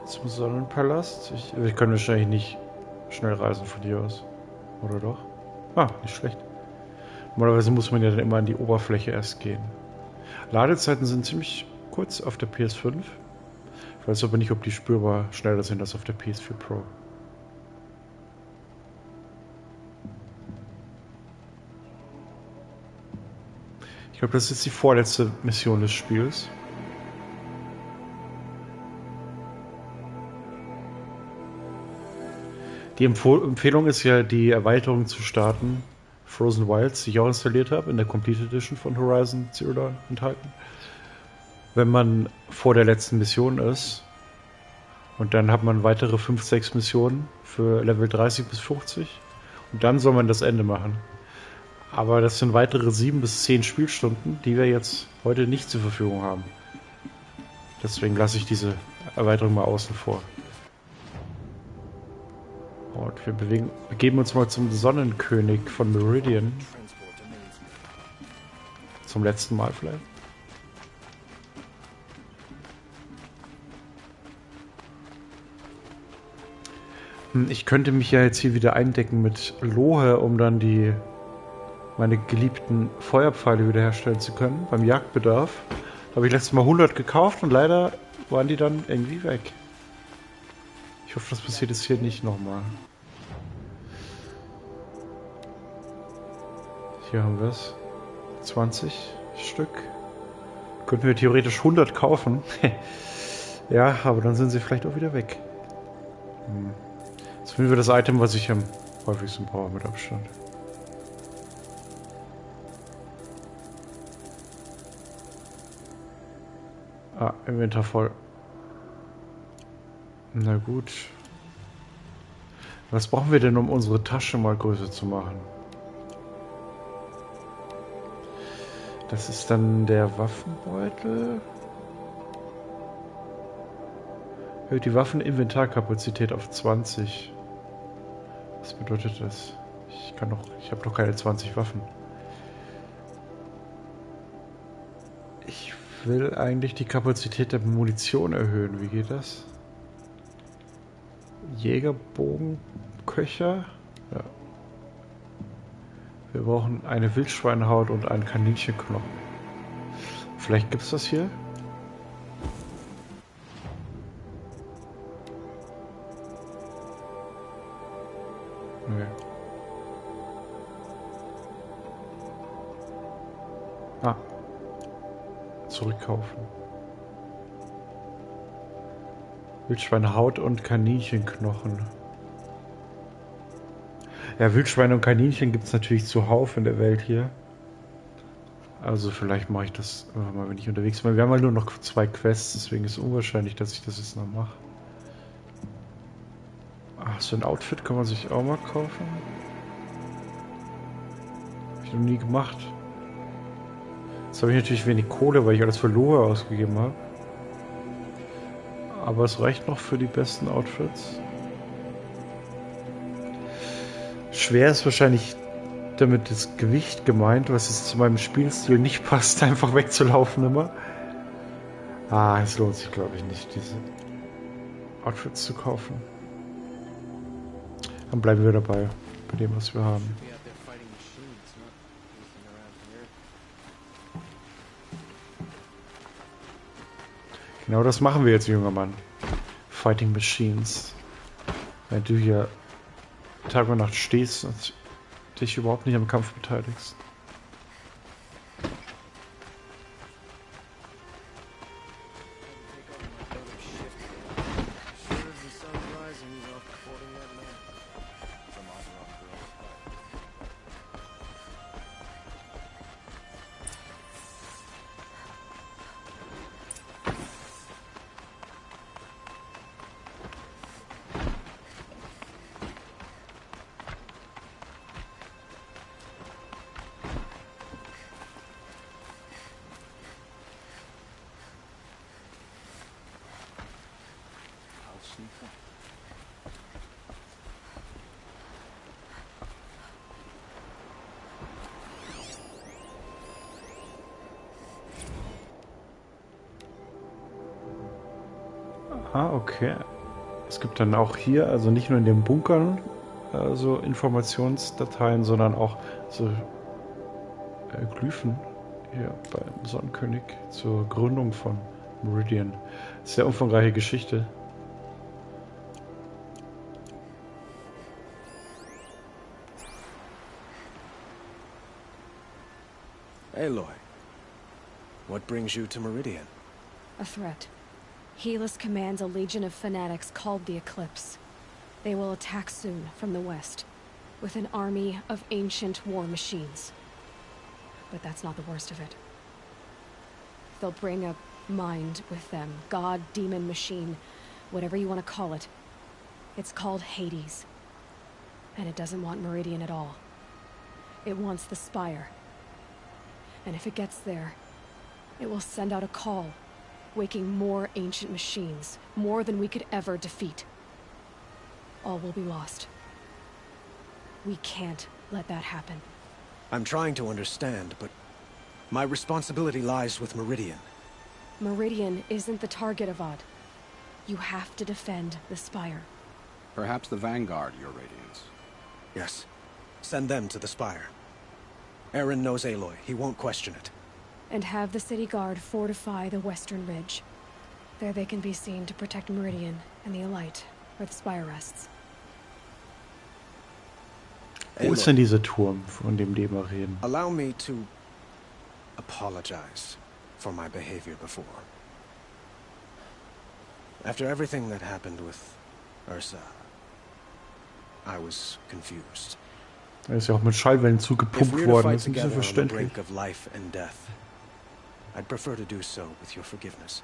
Zum Sonnenpalast. Wir können wahrscheinlich nicht schnell reisen von hier aus. Oder doch? Ah, nicht schlecht. Normalerweise muss man ja dann immer an die Oberfläche erst gehen. Ladezeiten sind ziemlich kurz auf der PS5. Ich weiß aber nicht, ob die spürbar schneller sind als auf der PS4 Pro. Ich glaube, das ist jetzt die vorletzte Mission des Spiels. Die Empfehlung ist ja, die Erweiterung zu starten. Frozen Wilds, die ich auch installiert habe, in der Complete Edition von Horizon Zero Dawn enthalten. Wenn man vor der letzten Mission ist. Und dann hat man weitere 5, 6 Missionen für Level 30 bis 50. Und dann soll man das Ende machen. Aber das sind weitere 7 bis 10 Spielstunden, die wir jetzt heute nicht zur Verfügung haben. Deswegen lasse ich diese Erweiterung mal außen vor. Und wir begeben uns mal zum Sonnenkönig von Meridian. Zum letzten Mal vielleicht. Ich könnte mich ja jetzt hier wieder eindecken mit Lohe, um dann die meine geliebten Feuerpfeile wiederherstellen zu können, beim Jagdbedarf. Da habe ich letztes Mal 100 gekauft und leider waren die dann irgendwie weg. Ich hoffe, das passiert jetzt hier nicht nochmal. Hier haben wir es. 20 Stück. Könnten wir theoretisch 100 kaufen. Ja, aber dann sind sie vielleicht auch wieder weg. Jetzt finden wir das Item, was ich am häufigsten brauche, mit Abstand. Ah, Inventar voll. Na gut. Was brauchen wir denn, um unsere Tasche mal größer zu machen? Das ist dann der Waffenbeutel. Erhöht die Waffeninventarkapazität auf 20. Was bedeutet das? Ich habe doch keine 20 Waffen. Ich will eigentlich die Kapazität der Munition erhöhen. Wie geht das? Jägerbogenköcher? Ja. Wir brauchen eine Wildschweinhaut und einen Kaninchenknochen. Vielleicht gibt es das hier? Nee. Ah. Zurückkaufen. Wildschweinehaut und Kaninchenknochen. Ja, Wildschweine und Kaninchen gibt es natürlich zuhauf in der Welt hier. Also vielleicht mache ich das mal, wenn ich unterwegs bin. Wir haben halt nur noch 2 Quests, deswegen ist es unwahrscheinlich, dass ich das jetzt noch mache. Ach, so ein Outfit kann man sich auch mal kaufen. Habe ich noch nie gemacht. Jetzt habe ich natürlich wenig Kohle, weil ich alles für Lohe ausgegeben habe. Aber es reicht noch für die besten Outfits. Schwer ist wahrscheinlich damit das Gewicht gemeint, was jetzt zu meinem Spielstil nicht passt, einfach wegzulaufen immer. Ah, es lohnt sich, glaube ich, nicht, diese Outfits zu kaufen. Dann bleiben wir dabei, bei dem, was wir haben. Genau das machen wir jetzt, junger Mann. Fighting Machines. Wenn du hier Tag und Nacht stehst und dich überhaupt nicht am Kampf beteiligst. Ah, okay. Es gibt dann auch hier, also nicht nur in den Bunkern, so Informationsdateien, sondern auch so Glyphen hier beim Sonnenkönig zur Gründung von Meridian. Sehr umfangreiche Geschichte. Aloy, what brings you to Meridian? A threat. Helis commands a legion of fanatics called the Eclipse. They will attack soon from the west, with an army of ancient war machines. But that's not the worst of it. They'll bring a mind with them, god, demon, machine, whatever you want to call it. It's called Hades. And it doesn't want Meridian at all. It wants the Spire. And if it gets there, it will send out a call, waking more ancient machines, more than we could ever defeat. All will be lost. We can't let that happen. I'm trying to understand, but my responsibility lies with Meridian. Meridian isn't the target, Avad. You have to defend the Spire. Perhaps the Vanguard, Your Radiance. Yes. Send them to the Spire. Aaron knows Aloy. He won't question it. And have the city guard fortify the western ridge. There they can be seen to protect Meridian and the Elite, where the spire rests. Wo ist denn dieser Turm, von dem die immer reden? Allow me to apologize for my behavior before. After everything that happened with Ursa, I was confused. Er ist ja auch mit Schallwellen zugepumpt worden, das ist ein bisschen verständlich. Of life and death, I'd prefer to do so with your forgiveness.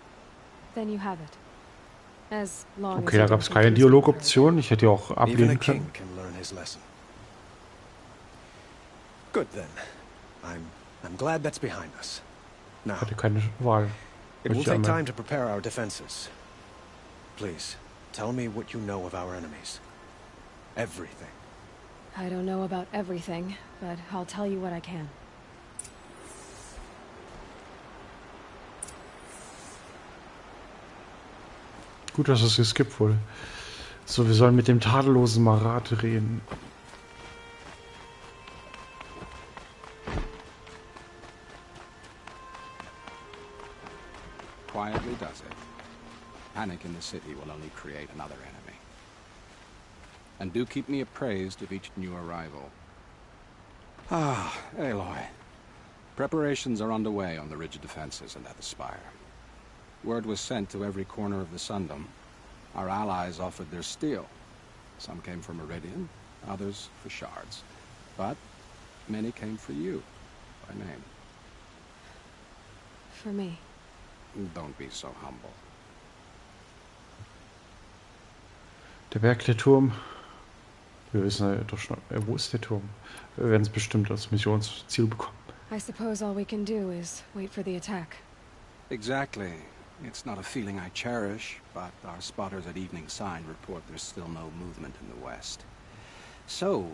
Then you have it. As long Okay, da gab es keine Dialogoption. Ich hätte ja auch ablehnen können. Good then. I'm glad that's behind us. Now, Ich hatte keine Wahl. it will take time to prepare our defenses. Please, tell me what you know of our enemies. Everything. I don't know about everything, but I'll tell you what I can. Gut, dass es geskippt wurde. So, wir sollen mit dem tadellosen Marat reden. Quietly does it. Panic in the city will only create another enemy. And do keep me appraised of each new arrival. Ah, Aloy. Preparations are underway on the ridge defenses and at the spire. Word was sent to every corner of the Sundom. Our allies offered their steel. Some came for Meridian, others for shards. But many came for you, by name. For me. Don't be so humble. Der Berg, der Turm. Wir wissen ja doch schon, wo ist der Turm? Wir werden es bestimmt als Missionsziel bekommen. I suppose all we can do is wait for the attack. Exactly. It's not a feeling I cherish, but our spotters at Evening Sign report there's still no movement in the west. So,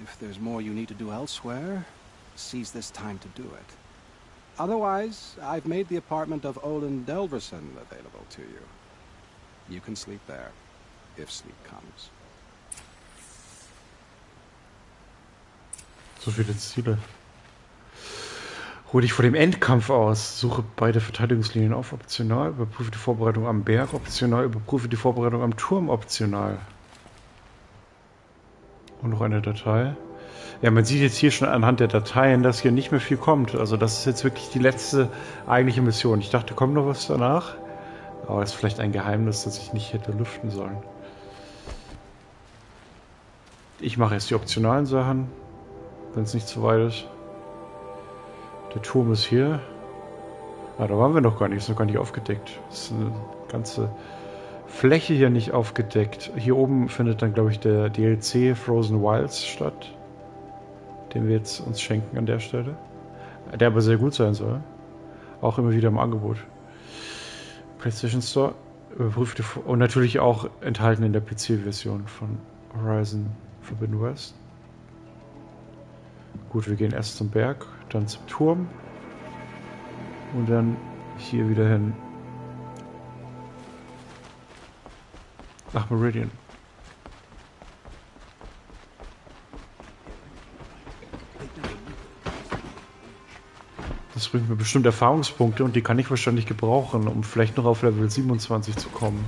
if there's more you need to do elsewhere, seize this time to do it. Otherwise, I've made the apartment of Olin Delverson available to you. You can sleep there, if sleep comes. So viele Ziele. Ruhe dich vor dem Endkampf aus. Suche beide Verteidigungslinien auf, optional. Überprüfe die Vorbereitung am Berg, optional. Überprüfe die Vorbereitung am Turm, optional. Und noch eine Datei. Ja, man sieht jetzt hier schon anhand der Dateien, dass hier nicht mehr viel kommt. Also das ist jetzt wirklich die letzte eigentliche Mission. Ich dachte, kommt noch was danach. Aber das ist vielleicht ein Geheimnis, das ich nicht hätte lüften sollen. Ich mache jetzt die optionalen Sachen, wenn es nicht zu weit ist. Der Turm ist hier. Ah, da waren wir noch gar nicht. Ist noch gar nicht aufgedeckt. Das ist eine ganze Fläche hier nicht aufgedeckt. Hier oben findet dann, glaube ich, der DLC Frozen Wilds statt. Den wir jetzt uns schenken an der Stelle. Der aber sehr gut sein soll. Auch immer wieder im Angebot. PlayStation Store. Überprüft und natürlich auch enthalten in der PC-Version von Horizon Forbidden West. Gut, wir gehen erst zum Berg, dann zum Turm und dann hier wieder hin nach Meridian. Das bringt mir bestimmt Erfahrungspunkte und die kann ich wahrscheinlich gebrauchen, um vielleicht noch auf Level 27 zu kommen.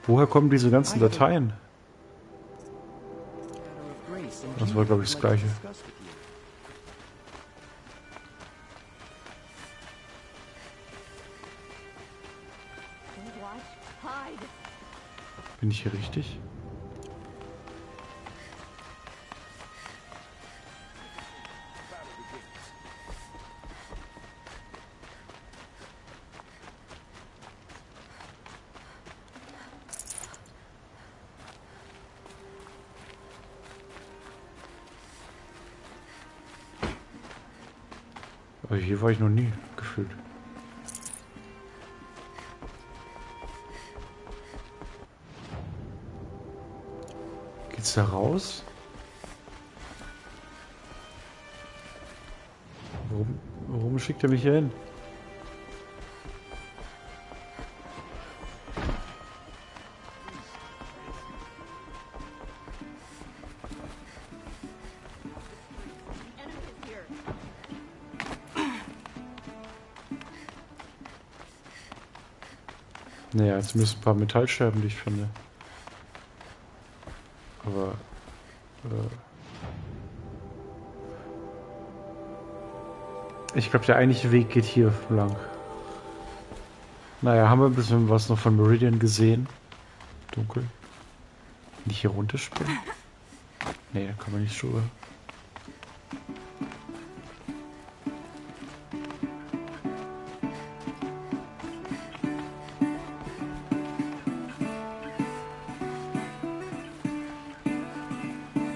Woher kommen diese ganzen Dateien? Das war, glaube ich, das Gleiche. Bin ich hier richtig? Aber hier war ich noch nie gefühlt. Geht's da raus? Warum schickt er mich hier hin? Naja, zumindest ein paar Metallscherben, die ich finde. Aber... ich glaube, der eigentliche Weg geht hier lang. Naja, haben wir ein bisschen was noch von Meridian gesehen. Dunkel. Nicht hier runterspringen? Nee, da kann man nicht drüber.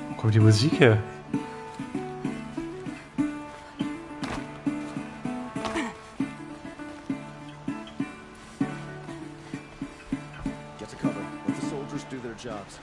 Wo kommt die Musik her? Get to cover. Let the soldiers do their jobs.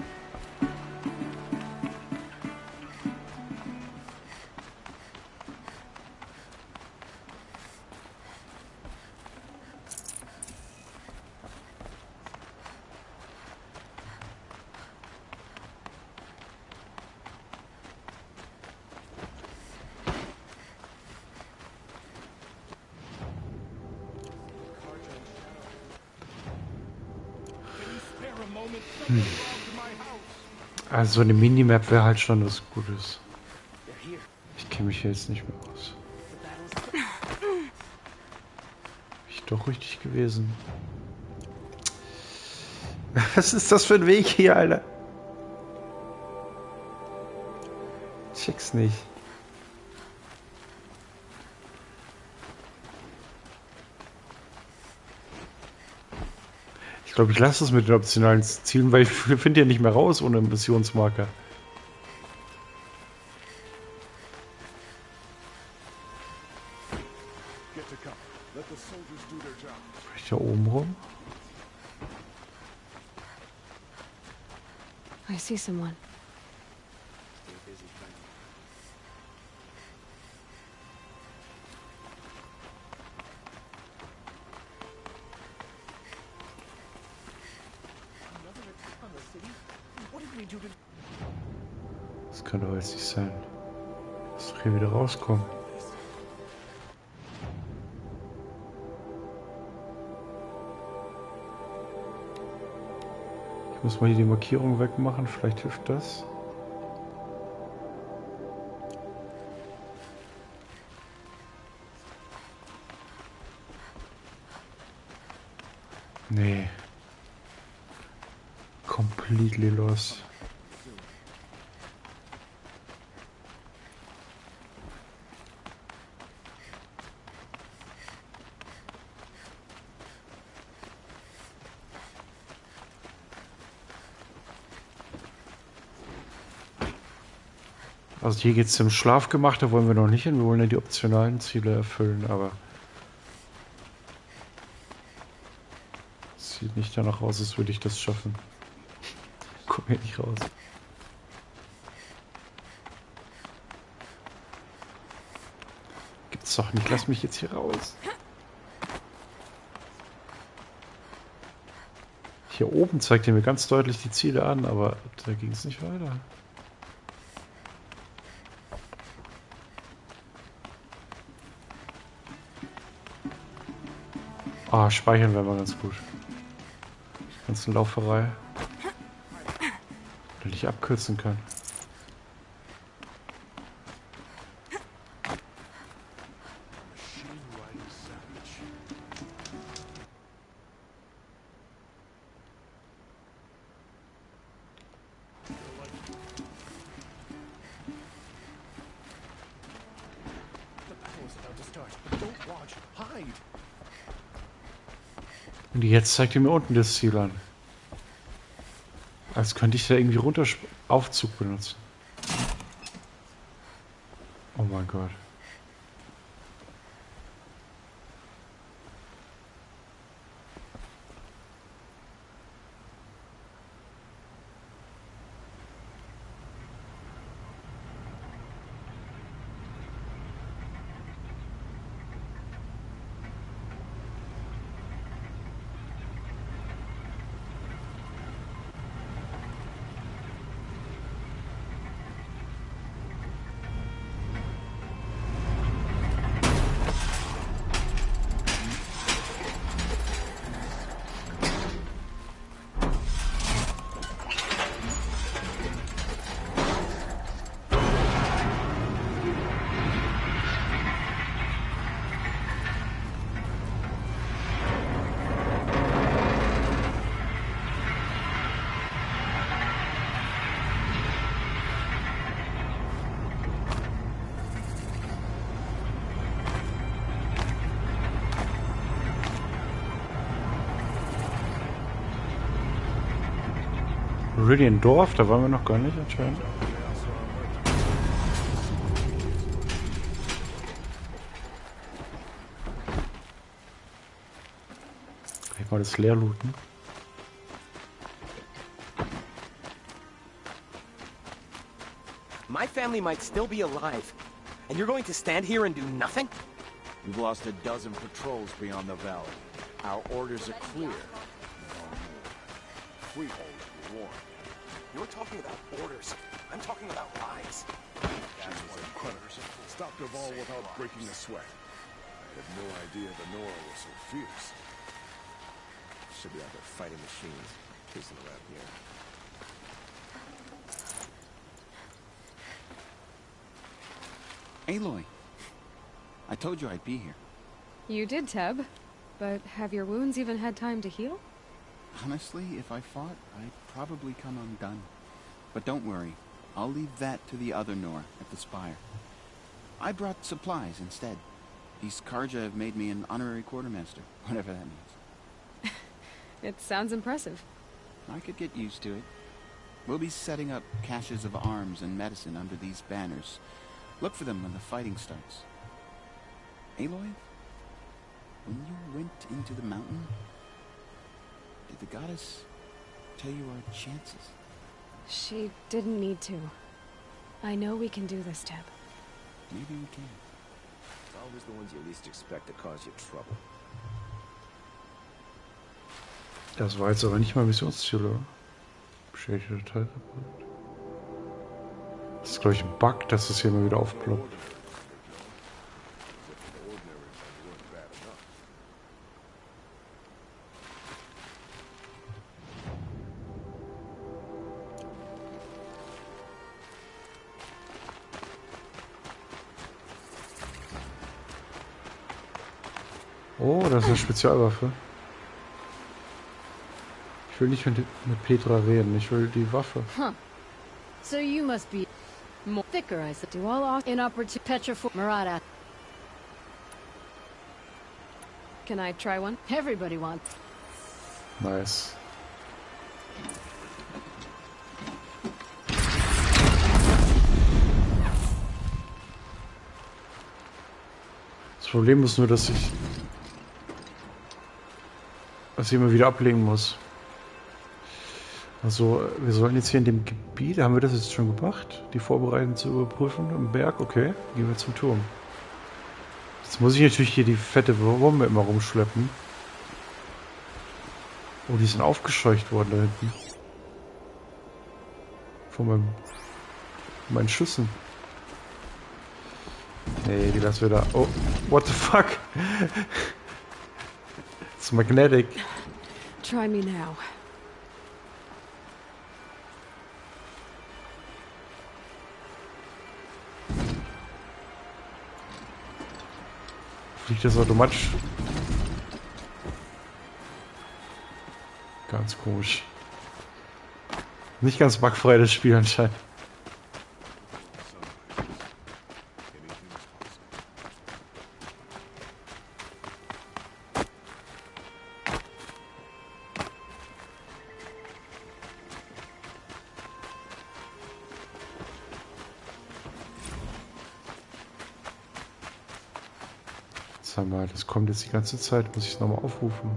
Also eine Minimap wäre halt schon was Gutes. Ich kenne mich hier jetzt nicht mehr aus. Bin ich doch richtig gewesen? Was ist das für ein Weg hier, Alter? Ich check's nicht. Ich glaube, ich lasse es mit den optionalen Zielen, weil ich finde ja nicht mehr raus ohne Missionsmarker. Vielleicht da oben rum? I see someone. Das kann doch jetzt nicht sein. Dass wir hier wieder rauskommen. Ich muss mal hier die Markierung wegmachen, vielleicht hilft das. Nee. Completely lost. Also hier geht es zum Schlafgemach, da wollen wir noch nicht hin. Wir wollen ja die optionalen Ziele erfüllen, aber es sieht nicht danach aus, als würde ich das schaffen. Komm hier nicht raus. Gibt's doch nicht. Lass mich jetzt hier raus. Hier oben zeigt er mir ganz deutlich die Ziele an, aber da ging es nicht weiter. Ah, speichern wäre mal ganz gut. Die ganze Lauferei. Damit ich abkürzen kann. Und jetzt zeigt er mir unten das Ziel an. Als könnte ich da irgendwie runter Aufzug benutzen. Oh mein Gott. Meridian Dorf, da waren wir noch gar nicht anscheinend. Kann ich mal das leer looten? My family might still be alive, and you're going to stand here and do nothing? We've lost a dozen patrols beyond the valley. Our orders are clear. Freehold, be warned. You're talking about orders. I'm talking about lives. She was incredible. Stopped her ball without breaking a sweat. I had no idea the Nora was so fierce. Should be out there fighting machines, chasing around here. Aloy, I told you I'd be here. You did, Teb. But have your wounds even had time to heal? Honestly, if I fought, I'd probably come undone. But don't worry, I'll leave that to the other Nor at the Spire. I brought supplies instead. These Karja have made me an honorary quartermaster, whatever that means. It sounds impressive. I could get used to it. We'll be setting up caches of arms and medicine under these banners. Look for them when the fighting starts. Aloy, when you went into the mountain, did the goddess tell you our chances? She didn't need to. I know we can do this, Teb. Maybe we can. It's always the ones you least expect to cause you trouble. Das war jetzt aber nicht mal Missionsziel, oder? Beschädigte Teil. Das ist, glaube ich, ein Bug, dass das hier immer wieder aufploppt. Oh, das ist eine Spezialwaffe. Ich will nicht mit Petra reden, ich will die Waffe. Huh. So you must be more thicker, I said. Do all off inoperative Petra for Murata. Can I try one? Everybody wants. Nice. Das Problem ist nur, dass ich immer wieder ablegen muss. Also, wir sollen jetzt hier in dem Gebiet, haben wir das jetzt schon gemacht? Die vorbereiten zur Überprüfung am Berg? Okay, gehen wir zum Turm. Jetzt muss ich natürlich hier die fette Bombe immer rumschleppen. Oh, die sind aufgescheucht worden da hinten. Von meinen Schüssen. Nee, die lassen wir da. Oh, what the fuck? It's magnetic. Try me now. Fliegt das automatisch? Ganz komisch. Nicht ganz bugfrei das Spiel anscheinend. Sag mal, das kommt jetzt die ganze Zeit. Muss ich es nochmal aufrufen?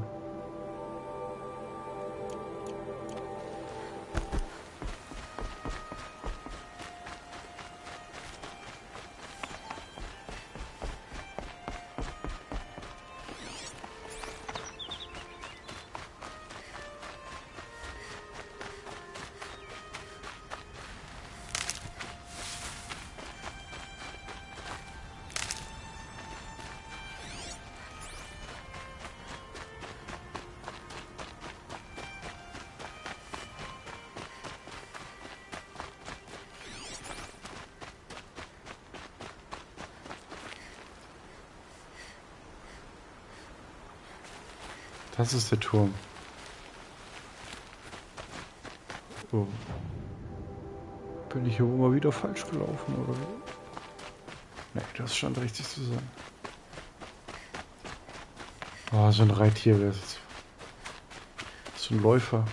Das ist der Turm. Oh. Bin ich hier wohl mal wieder falsch gelaufen, oder? Nee, das scheint richtig zu sein. Oh, so ein Reittier wäre es. So ein Läufer.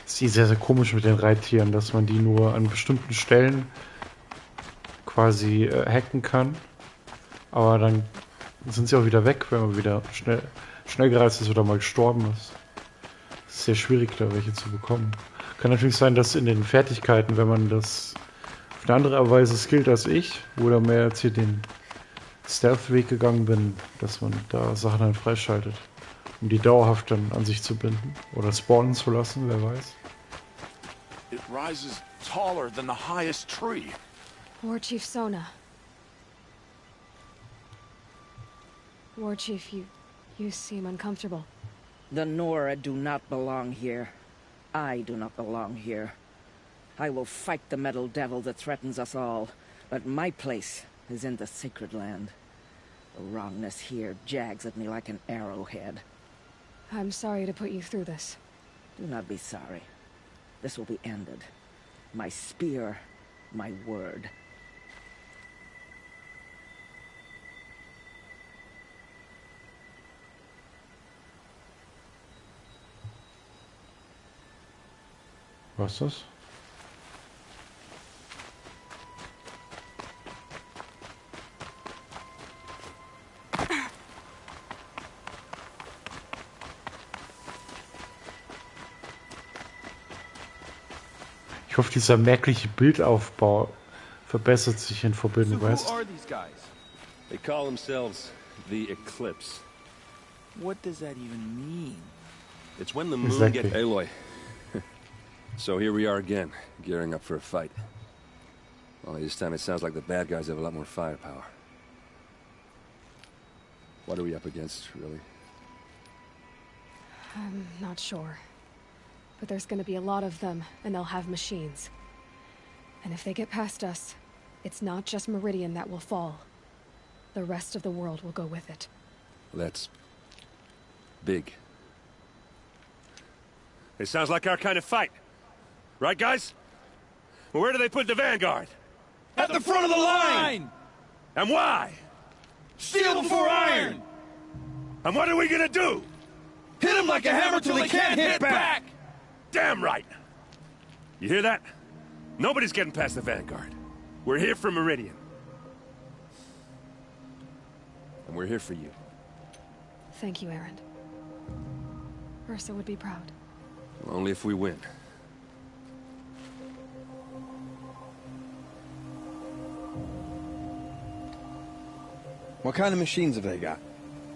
ist sehr, sehr komisch mit den Reittieren, dass man die nur an bestimmten Stellen quasi hacken kann. Aber dann sind sie auch wieder weg, wenn man wieder schnell gereist ist oder mal gestorben ist. Es ist sehr schwierig, da welche zu bekommen. Kann natürlich sein, dass in den Fertigkeiten, wenn man das auf eine andere Weise skillt als ich, oder mehr jetzt hier den Stealth-Weg gegangen bin, dass man da Sachen dann freischaltet, um die dauerhaft dann an sich zu binden oder spawnen zu lassen, wer weiß. It rises taller than the highest tree. War Chief Sona. War Chief, you seem uncomfortable. The Nora do not belong here. I do not belong here. I will fight the metal devil that threatens us all, but my place is in the sacred land. The wrongness here jags at me like an arrowhead. I'm sorry to put you through this. Do not be sorry. This will be ended. My spear, my word. Was ist das? Ich hoffe, dieser merkliche Bildaufbau verbessert sich in Verbindung, weißt du? They call themselves the Eclipse. What does that even mean? It's when the moon gets Aloy. So here we are again, gearing up for a fight. Only this time it sounds like the bad guys have a lot more firepower. What are we up against, really? I'm not sure. But there's gonna be a lot of them, and they'll have machines. And if they get past us, it's not just Meridian that will fall. The rest of the world will go with it. That's big. It sounds like our kind of fight. Right, guys? Well, where do they put the Vanguard? At the front of the line! And why? Steel before iron! And what are we gonna do? Hit them like a hammer till they can't hit back! Damn right! You hear that? Nobody's getting past the Vanguard. We're here for Meridian. And we're here for you. Thank you, Aaron. Ursa would be proud. Only if we win. What kind of machines have they got?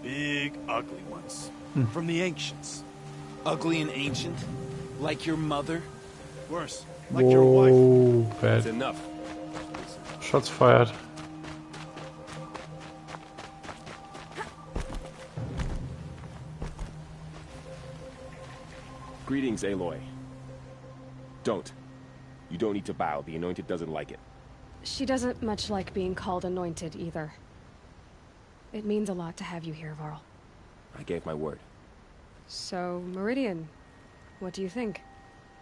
Big, ugly ones. From the ancients. Ugly and ancient? Like your mother? Worse, like your wife. Bad. That's enough. Shots fired. Greetings, Aloy. Don't. You don't need to bow. The Anointed doesn't like it. She doesn't much like being called Anointed, either. It means a lot to have you here, Varl. I gave my word. So, Meridian, what do you think?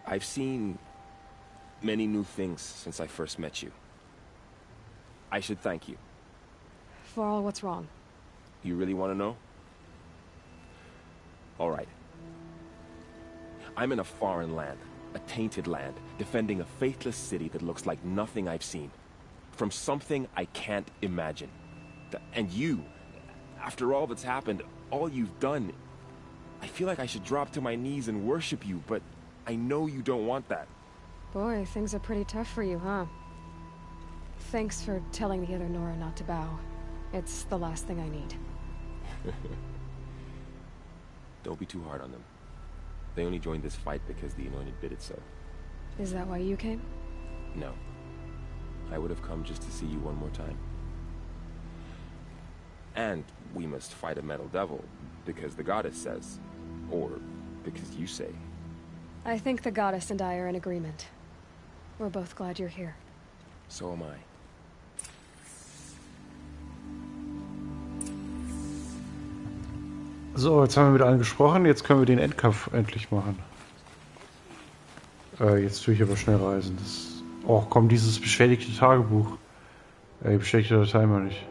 I've seen many new things since I first met you. I should thank you. Varl, what's wrong? You really want to know? All right. I'm in a foreign land, a tainted land, defending a faithless city that looks like nothing I've seen. From something I can't imagine. And you, after all that's happened, all you've done, I feel like I should drop to my knees and worship you, but I know you don't want that. Boy, things are pretty tough for you, huh? Thanks for telling the other Nora not to bow. It's the last thing I need. Don't be too hard on them. They only joined this fight because the Anointed bid it so. Is that why you came? No. I would have come just to see you one more time. And we must fight a metal devil, because the goddess says. Or because you say. I think the goddess and I are in agreement. We're both glad you're here. So am I. So, jetzt haben wir mit allen gesprochen, jetzt können wir den Endkampf endlich machen. Jetzt tue ich aber schnell reisen. Oh, komm, dieses beschädigte Tagebuch. Beschädigte Datei meine ich.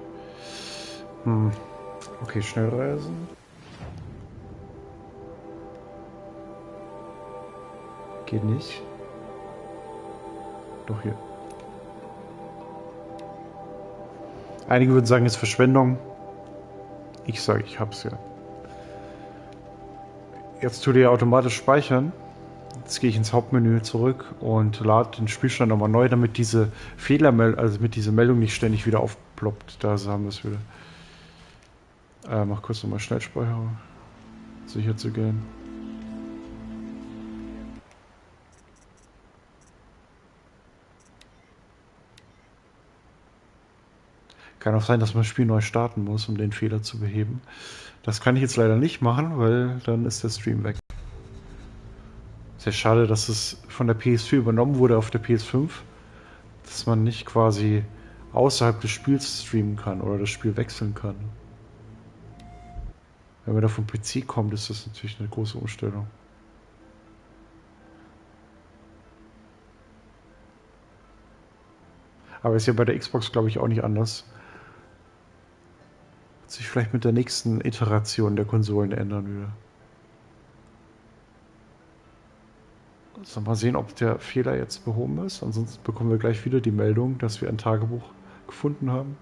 Okay, schnell reisen. Geht nicht. Doch hier. Einige würden sagen, es ist Verschwendung. Ich sage, ich hab's ja. Jetzt tut ihr automatisch speichern. Jetzt gehe ich ins Hauptmenü zurück und lade den Spielstand nochmal neu, damit diese Fehlermeldung, also mit dieser Meldung nicht ständig wieder aufploppt. Da haben wir es wieder. Mach kurz nochmal Schnellspeicherung. Sicher zu gehen. Kann auch sein, dass man das Spiel neu starten muss, um den Fehler zu beheben. Das kann ich jetzt leider nicht machen, weil dann ist der Stream weg. Sehr schade, dass es von der PS4 übernommen wurde auf der PS5, dass man nicht quasi außerhalb des Spiels streamen kann oder das Spiel wechseln kann. Wenn man da vom PC kommt, ist das natürlich eine große Umstellung. Aber ist ja bei der Xbox, glaube ich, auch nicht anders. Wird sich vielleicht mit der nächsten Iteration der Konsolen ändern wieder. Also mal sehen, ob der Fehler jetzt behoben ist. Ansonsten bekommen wir gleich wieder die Meldung, dass wir ein Tagebuch gefunden haben.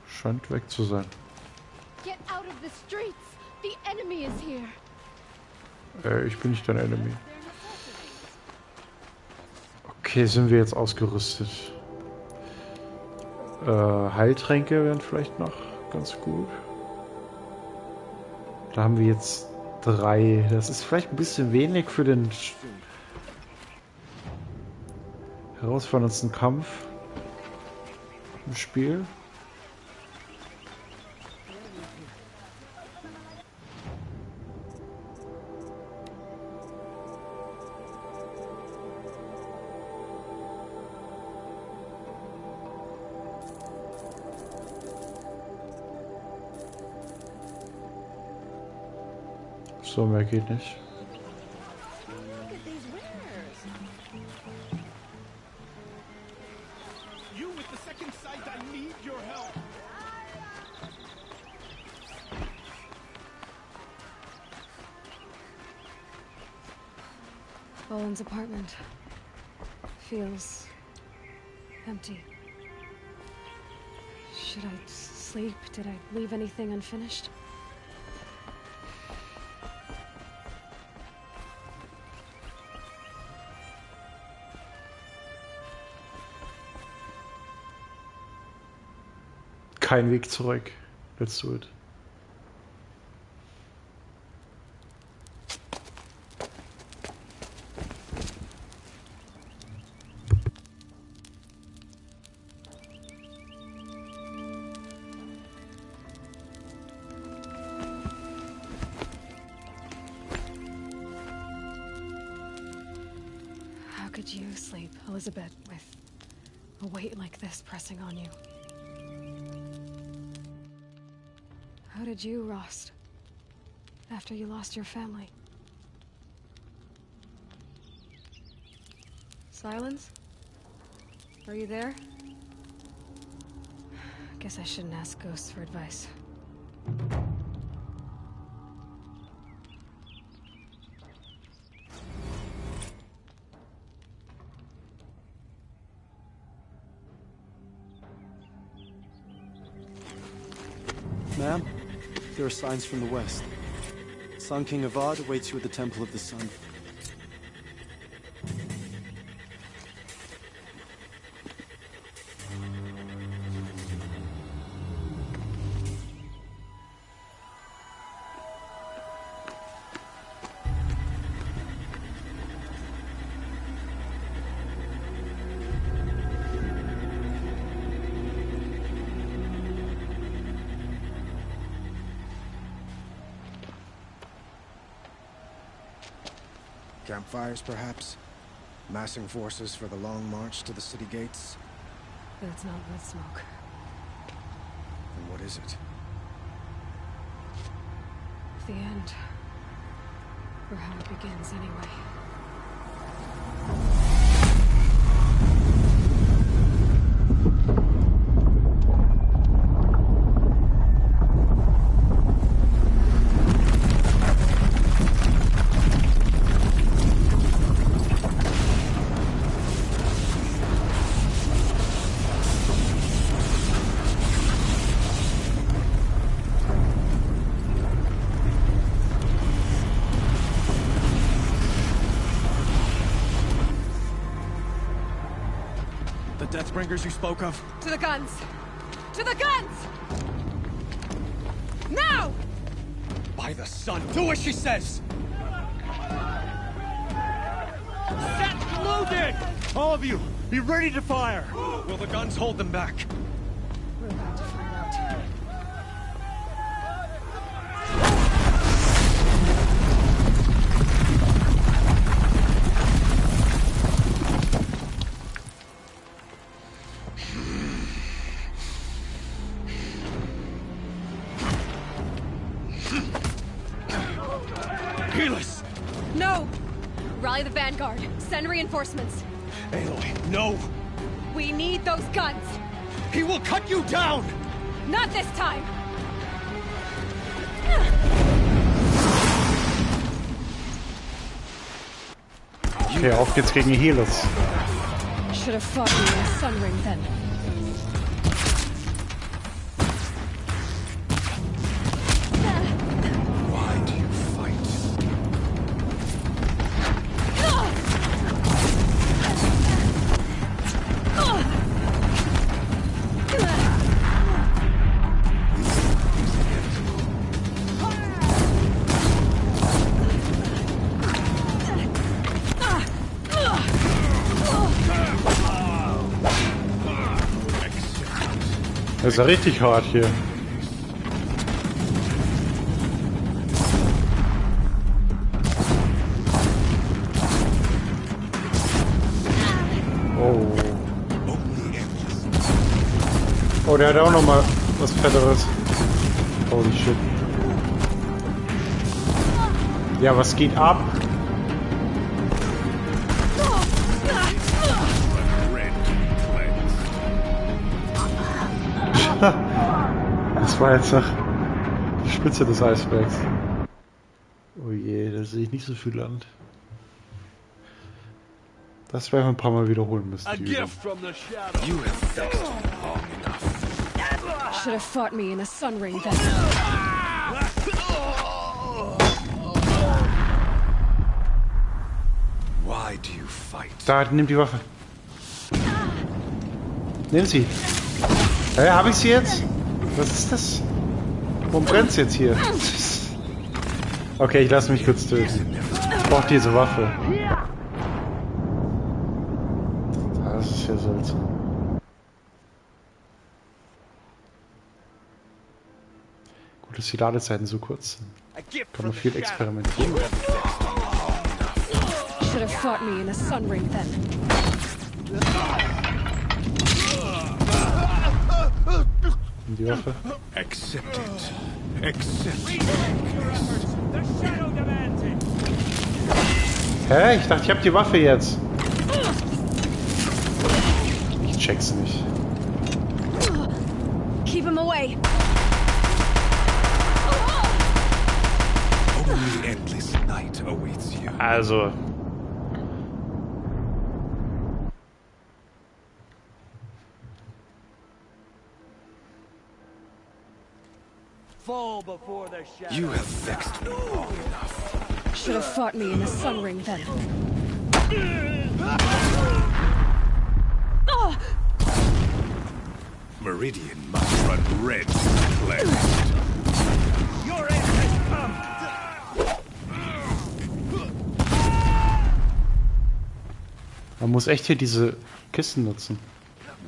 Scheint weg zu sein. Get out of the streets. The enemy is here. Ich bin nicht dein Enemy. Okay, sind wir jetzt ausgerüstet. Heiltränke wären vielleicht noch ganz gut. Da haben wir jetzt 3. Das ist vielleicht ein bisschen wenig für den herausforderndsten Kampf im Spiel. So, mehr geht nicht. Owen's apartment feels empty. Should I sleep? Did I leave anything unfinished? Kein Weg zurück. Let's do it. How could you sleep, Elizabeth, with a weight like this pressing on you? How did you, Rost, after you lost your family? Silence? Are you there? Guess I shouldn't ask ghosts for advice. Ma'am, there are signs from the west. Sun King Avad awaits you at the Temple of the Sun. Campfires, perhaps? Massing forces for the long march to the city gates? That's not wood smoke. Then what is it? The end. Or how it begins, anyway. Deathbringers you spoke of? To the guns! To the guns! Now! By the sun, do as she says! Set loaded! All of you, be ready to fire! Will the guns hold them back? We're about to find out. Helis! No! Rally the Vanguard. Send reinforcements. Aloy, no! We need those guns! He will cut you down! Not this time! Okay, auf geht's gegen die Healers. Should have fought you in the Sun Ring then. Why do you fight? Das ist ja richtig hart hier. Oh. Oh, der hat auch noch mal was Fetteres. Holy shit. Ja, was geht ab? Das war jetzt noch die Spitze des Eisbergs. Oh je, da sehe ich nicht so viel Land. Das werden wir ein paar Mal wiederholen müssen. Should have fought me in a Sun Ring then. Why do you fight? Da, nimm die Waffe. Nimm sie. Hab ich sie jetzt? Was ist das? Warum brennt's jetzt hier? Okay, ich lasse mich kurz töten. Ich brauche diese Waffe. Das ist ja seltsam. Gut, dass die Ladezeiten so kurz sind. Kann man viel experimentieren. Should have fought me in a Sun Ring then. Die Waffe. Accept it. Accept it. Hä? Ich dachte, ich hab die Waffe jetzt. Ich check's nicht. Keep him away. Only endless night awaits you. Also. Fall before the shadow. You have vexed me long enough. Should have fought me in a Sun Ring then. Meridian must run red to cleansed. Your end has come. Man muss echt hier diese Kisten nutzen.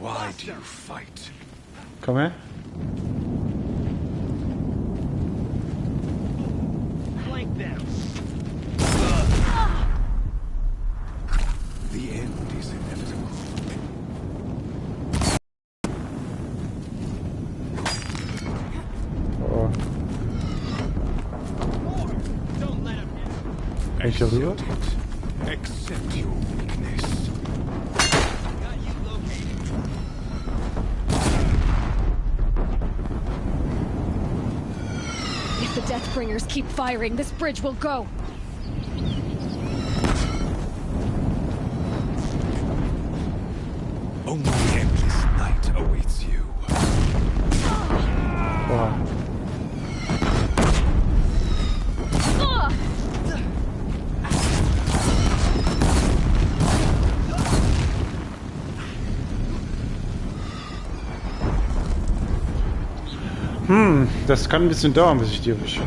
Why do you fight? Komm her. Flank them. The end is inevitable. Oh. Don't let him Kann ich da rüber? Accept your weakness. Got you located. If the Deathbringers keep firing, this bridge will go. Only endless night awaits you. Boah. Das kann ein bisschen dauern, bis ich die erwische.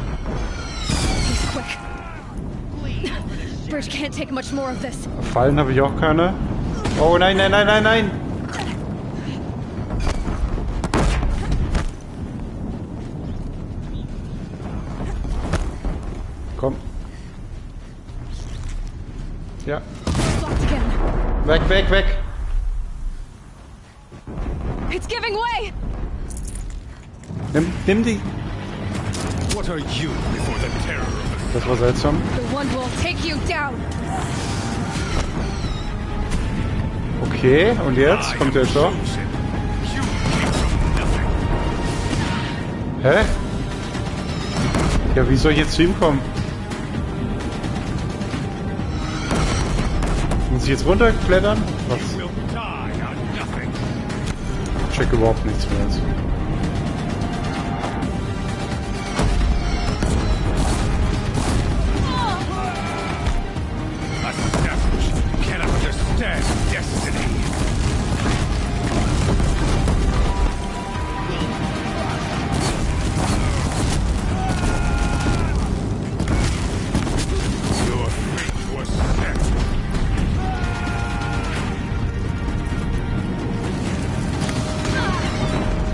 Bridge can't take much more of this. Fallen habe ich auch keine. Oh nein, nein, nein, nein, nein! Komm. Ja. Weg, weg, weg! It's giving way. Nimm die. What are you before the terror of Das war seltsam. The one will take you down. Okay, und jetzt? Kommt der schon? Hä? Ja, wie soll ich jetzt zu ihm kommen? Muss ich jetzt runterklettern? Was? Ich check überhaupt nichts mehr jetzt.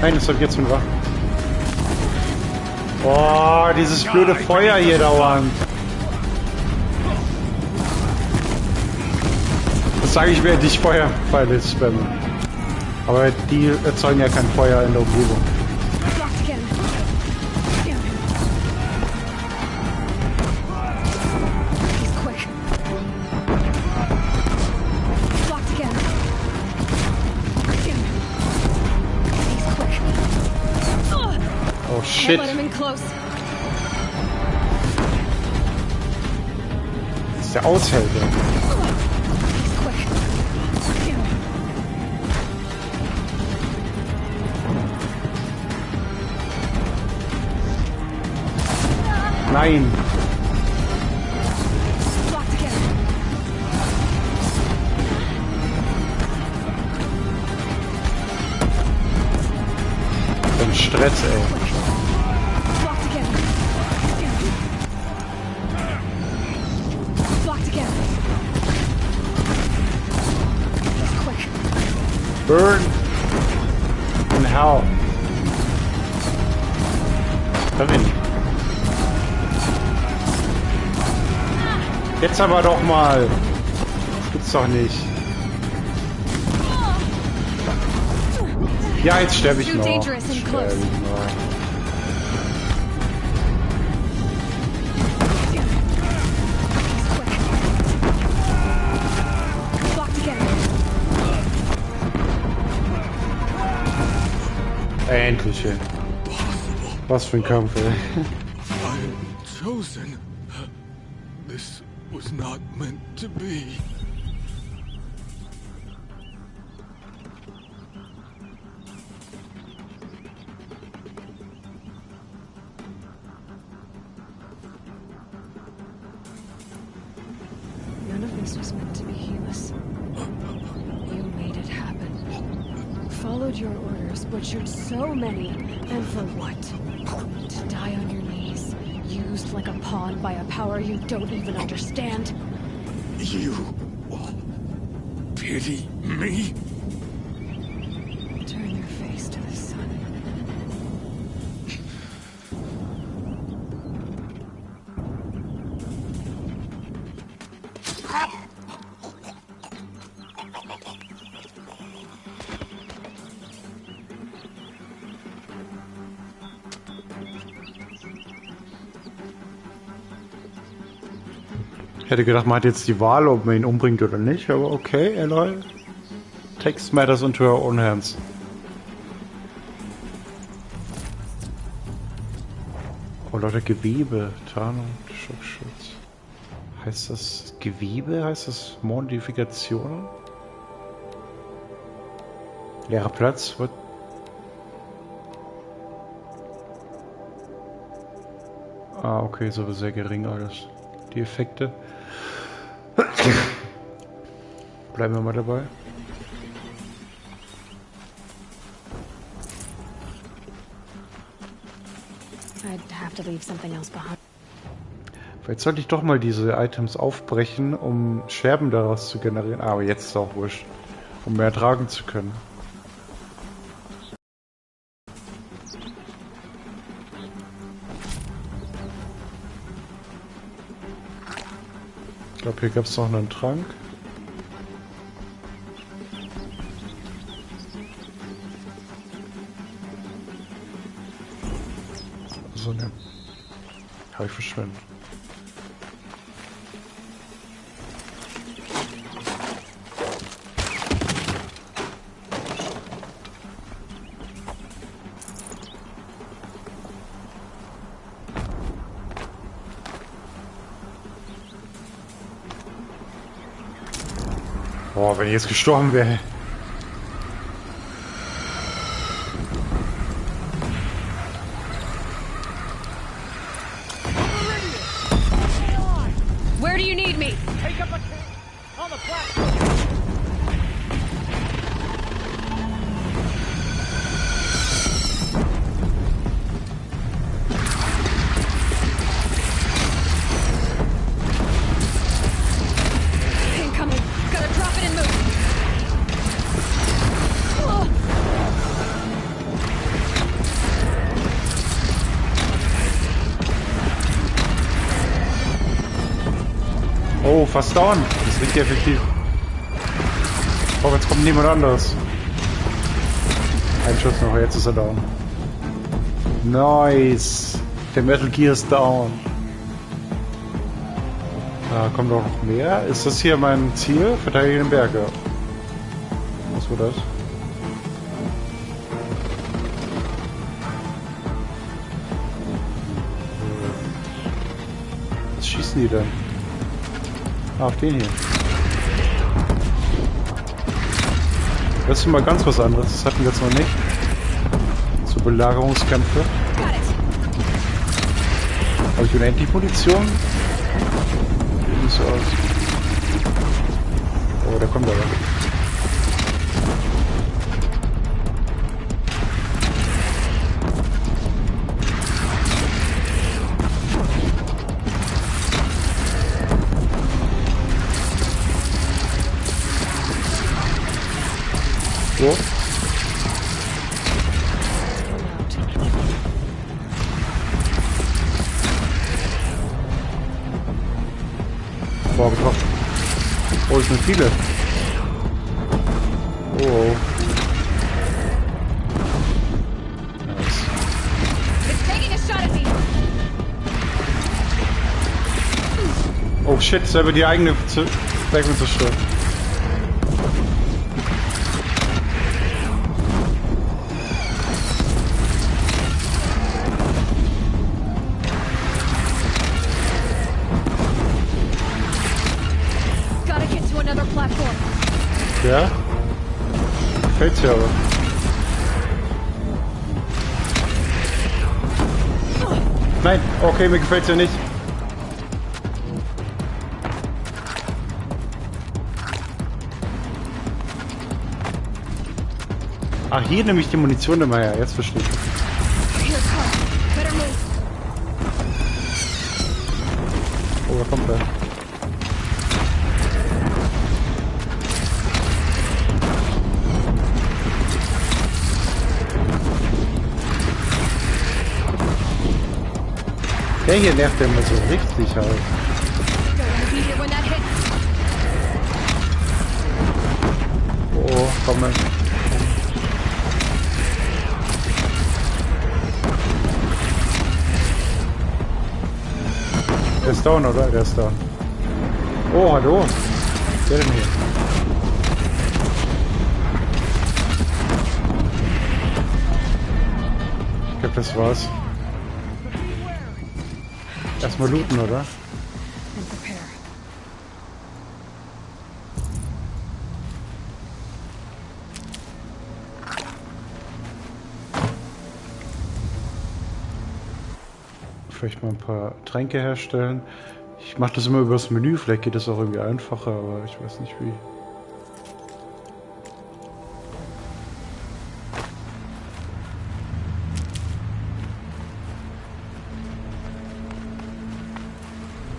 Nein, das soll jetzt schon wahr. Oh, dieses blöde Feuer hier dauernd. Das sage ich, während ich Feuerpfeile spamme. Aber die erzeugen ja kein Feuer in der Umgebung. Oh shit. Das ist der Aushälter. Nein. So ein Stress, ey. Burn in hell. Darin. Jetzt aber doch mal. Das gibt's doch nicht. Ja, jetzt sterbe ich noch. Endlich, ey. Was für ein Kampf, ey. I'm chosen. This was not meant to be. None of this was meant to be healers. You made it happen. Followed your orders, butchered so many, and for what? To die on your knees, used like a pawn by a power you don't even understand? You pity me? Turn your face to the sun. Ich hätte gedacht, man hat jetzt die Wahl, ob man ihn umbringt oder nicht, aber okay, Aloy. Takes matters into her own hands. Oh Leute, Gewebe, Tarnung, Schockschutz. Heißt das Gewebe? Heißt das Modifikation? Leerer Platz? What? Ah, okay, so sehr gering alles. Die Effekte. Bleiben wir mal dabei. I'd have to leave something else behind. Vielleicht sollte ich doch mal diese Items aufbrechen, um Scherben daraus zu generieren. Aber jetzt ist es auch wurscht. Um mehr tragen zu können. Ich glaube, hier gab es noch einen Trank. So, ne. Habe ich verschwendet. Boah, wenn ich jetzt gestorben wäre. Where do you need me? Take up a camp on the platform. Incoming. Gotta drop it and move. Oh, fast down. Das ist richtig effektiv. Oh, jetzt kommt niemand anderes. Ein Schuss noch, jetzt ist er down. Nice. Der Metal Gear ist down. Da kommt auch noch mehr. Ist das hier mein Ziel? Verteidige den Berg, ja. Was war das? Was schießen die denn? Ah, auf den hier. Das ist mal ganz was anderes. Das hatten wir jetzt noch nicht. So Belagerungskämpfe. Habe ich unendlich Munition? Sieht nicht so aus. Oh, da kommt er. So. Boah, getroffen. Oh, es sind viele. Oh. Nice. Oh shit, selber die eigene Becken zerstört. Ja? Gefällt's dir aber. Nein, okay, mir gefällt's ja nicht. Ach, hier nehme ich die Munition immer her, jetzt verstehe ich. Oh, da kommt er. Der hier nervt immer so richtig halt. Oh, komm mal. Der ist down, oder? Der ist down. Oh, hallo. Was ist der denn hier? Ich glaube, das war's. Erstmal looten, oder? Vielleicht mal ein paar Tränke herstellen. Ich mache das immer übers Menü, vielleicht geht das auch irgendwie einfacher, aber ich weiß nicht wie.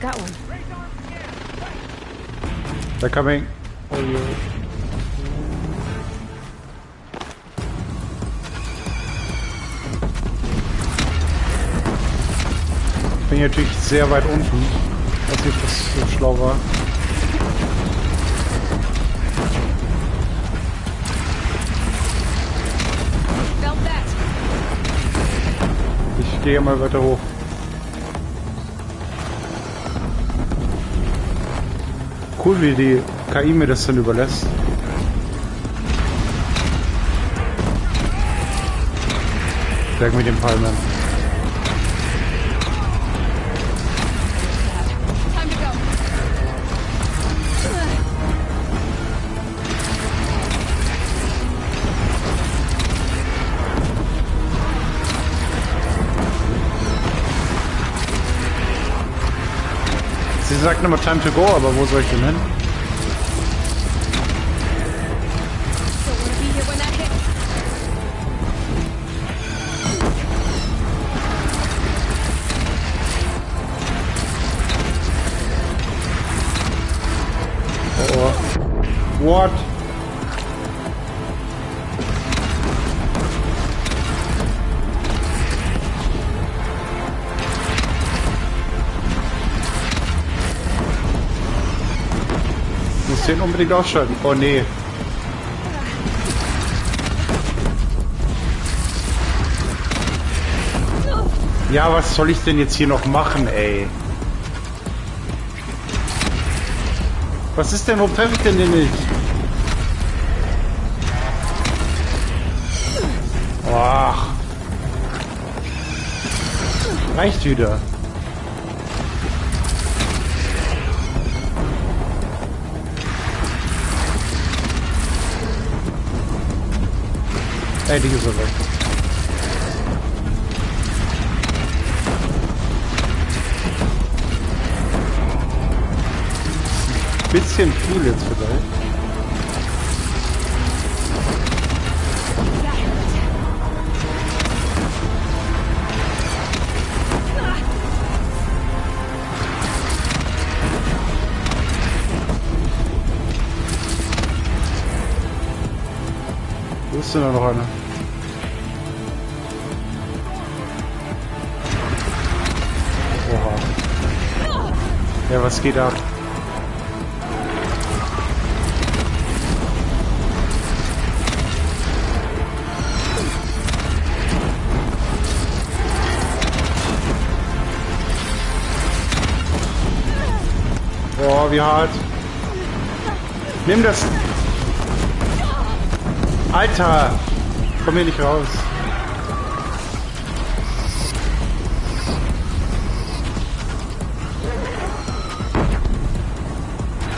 Got one. They're coming. Oh, yeah. Ich bin hier natürlich sehr weit unten. Ich weiß nicht, ob das so schlau war. Ich gehe mal weiter hoch. Cool, wie die KI mir das dann überlässt. Sag mit den Palmen. Sie sagt nochmal time to go, aber wo soll ich denn hin? Oh. What? Ich muss den unbedingt ausschalten. Oh nee. Ja, was soll ich denn jetzt hier noch machen, ey? Was ist denn, warum treffe ich denn den nicht? Ach. Reicht wieder. Endlich ist er weg. Bisschen viel jetzt vielleicht. Wo ist denn da noch einer? Oha. Ja, was geht ab? Boah, wie hart. Nimm das. Alter. Komm hier nicht raus.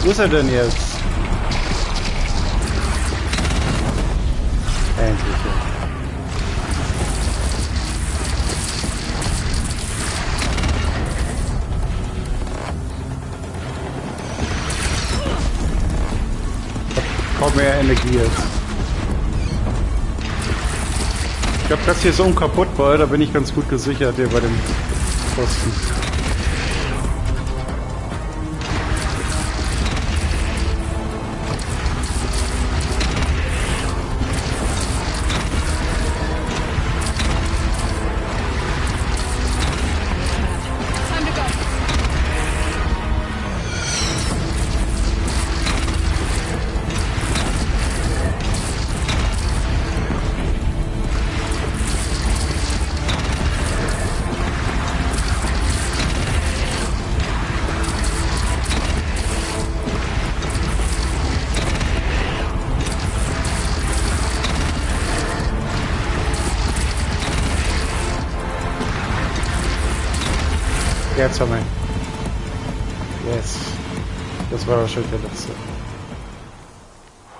Wo ist er denn jetzt? Endlich. Kaum mehr Energie jetzt. Ich glaube, das hier ist unkaputtbar, da bin ich ganz gut gesichert hier bei dem Posten. Jetzt haben wir ihn. Yes. Das war wahrscheinlich der letzte.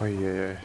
Oh je.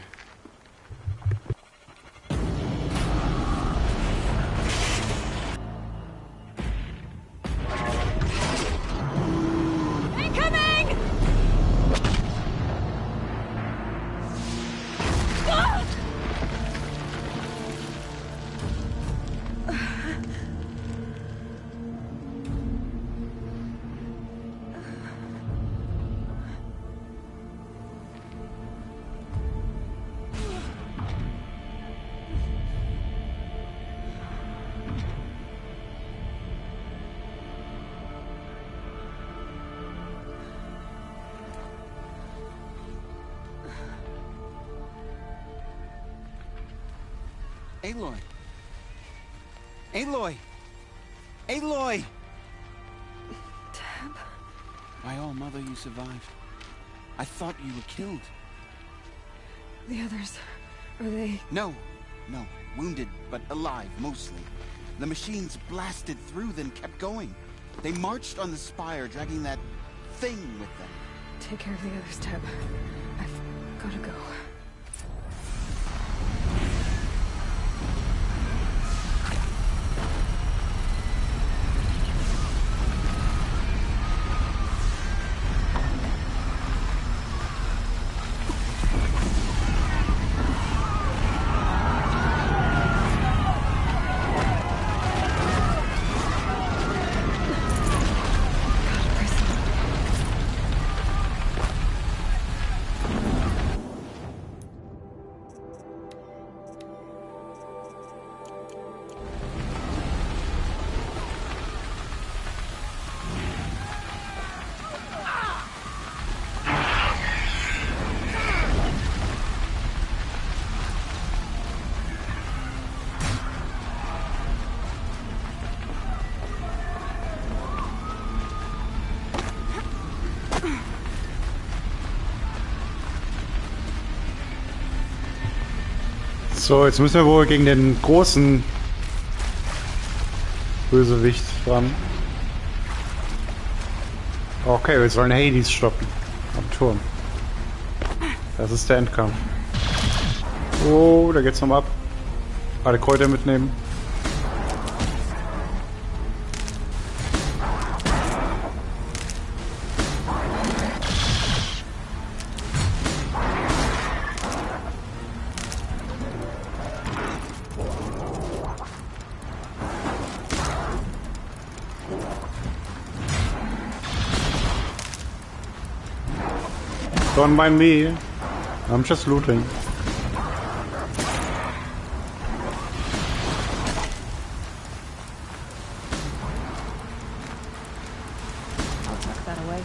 Aloy! Aloy! Aloy! Tab? My all mother, you survived. I thought you were killed. The others, are they... No. Wounded, but alive, mostly. The machines blasted through, then kept going. They marched on the spire, dragging that thing with them. Take care of the others, Tab. I've gotta go. So, jetzt müssen wir wohl gegen den großen Bösewicht ran. Okay, wir sollen Hades stoppen. Am Turm. Das ist der Endkampf. Oh, da geht's nochmal ab. Alle Kräuter mitnehmen. Don't mind me. I'm just looting. I'll tuck that away.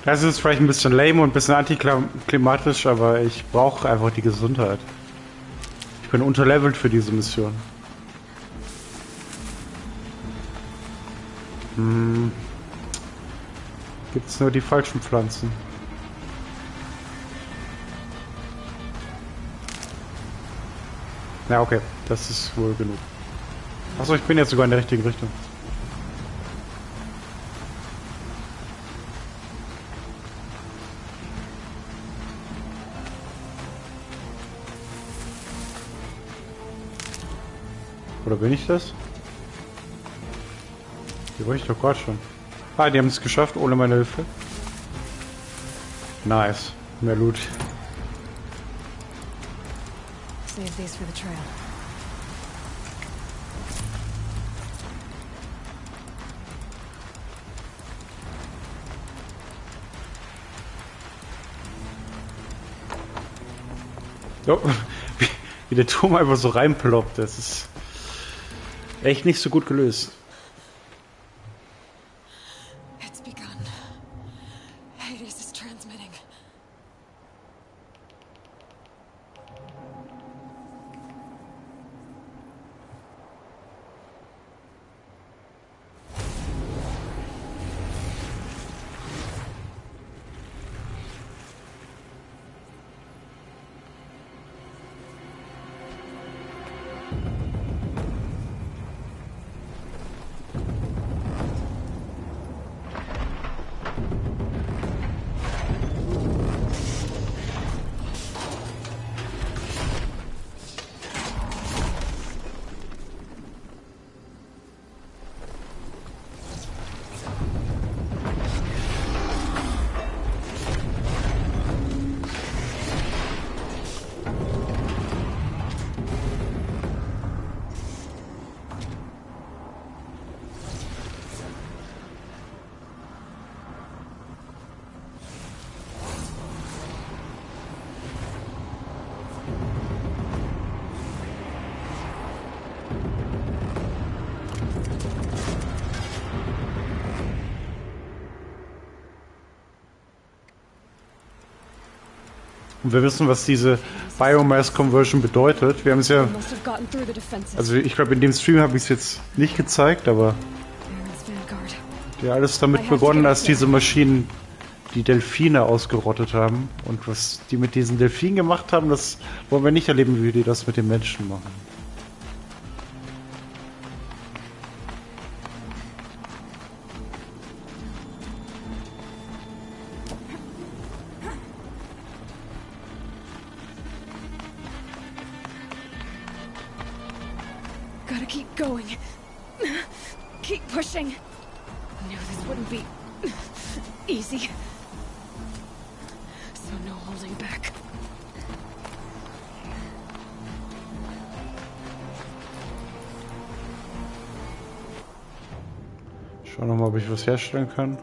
Das ist vielleicht ein bisschen lame und ein bisschen antiklimatisch, aber ich brauche einfach die Gesundheit. Ich bin unterlevelt für diese Mission. Gibt's nur die falschen Pflanzen. Ja, okay, das ist wohl genug. Achso, ich bin jetzt sogar in der richtigen Richtung. Oder bin ich das? Die wollte ich doch gerade schon. Ah, die haben es geschafft, ohne meine Hilfe. Nice. Mehr Loot. Save these for the trail. Oh, wie der Turm einfach so reinploppt, das ist echt nicht so gut gelöst. It's begun. Hades is transmitting. Und wir wissen, was diese Biomass Conversion bedeutet. Wir haben es ja... Also ich glaube, in dem Stream habe ich es jetzt nicht gezeigt, aber... Ja, alles damit begonnen, als diese Maschinen die Delfine ausgerottet haben. Und was die mit diesen Delfinen gemacht haben, das wollen wir nicht erleben, wie die das mit den Menschen machen. Gotta keep going. Keep pushing. Knew this wouldn't be easy. So no holding back. Schau nochmal, ob ich was herstellen kann.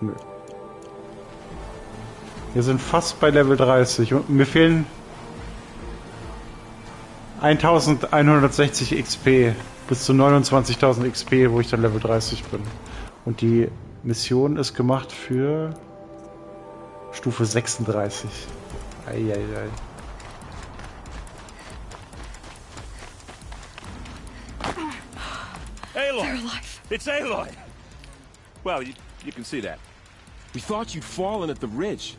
Nö. Wir sind fast bei Level 30 und mir fehlen 1160 XP bis zu 29.000 XP, wo ich dann Level 30 bin. Und die Mission ist gemacht für Stufe 36. Eieiei. Aloy! It's Aloy! Well, you can see that. We thought you'd fallen at the ridge.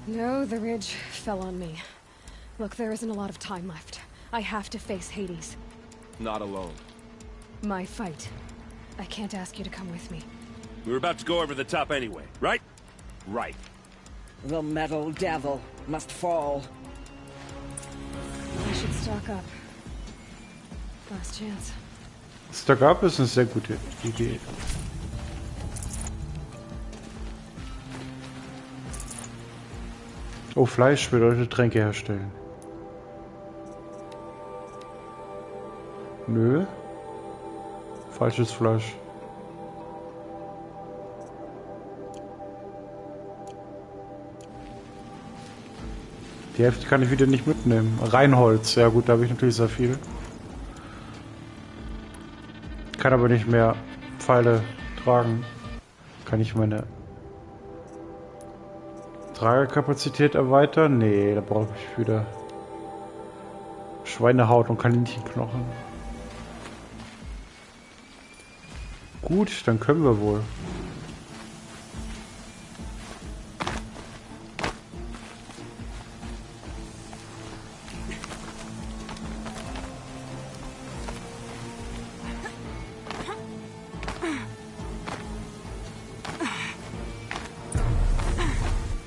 No, the ridge fell on me. Look, there isn't a lot of time left. I have to face Hades. Not alone. My fight. I can't ask you to come with me. We were about to go over the top anyway, right? Right. The metal devil must fall. I should stock up. Last chance. Stock up ist eine sehr gute Idee. Oh, Fleisch bedeutet Tränke herstellen. Nö. Falsches Fleisch. Die Hälfte kann ich wieder nicht mitnehmen. Reinholz, ja gut, da habe ich natürlich sehr viel. Kann aber nicht mehr Pfeile tragen. Kann ich meine Tragekapazität erweitern? Nee, da brauche ich wieder Schweinehaut und Kaninchenknochen. Gut, dann können wir wohl.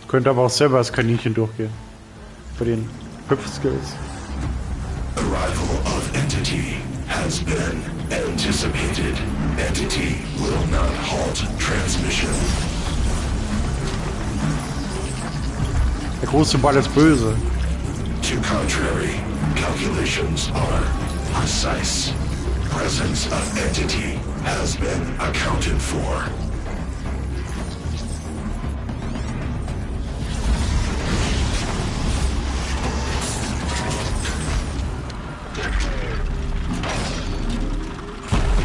Könnte aber auch selber als Kaninchen durchgehen. Bei den Hüpfskills. Arrival of entity has been anticipated. Entity will not halt transmission. Der große Ball ist böse. To contrary, calculations are precise. Presence of entity has been accounted for.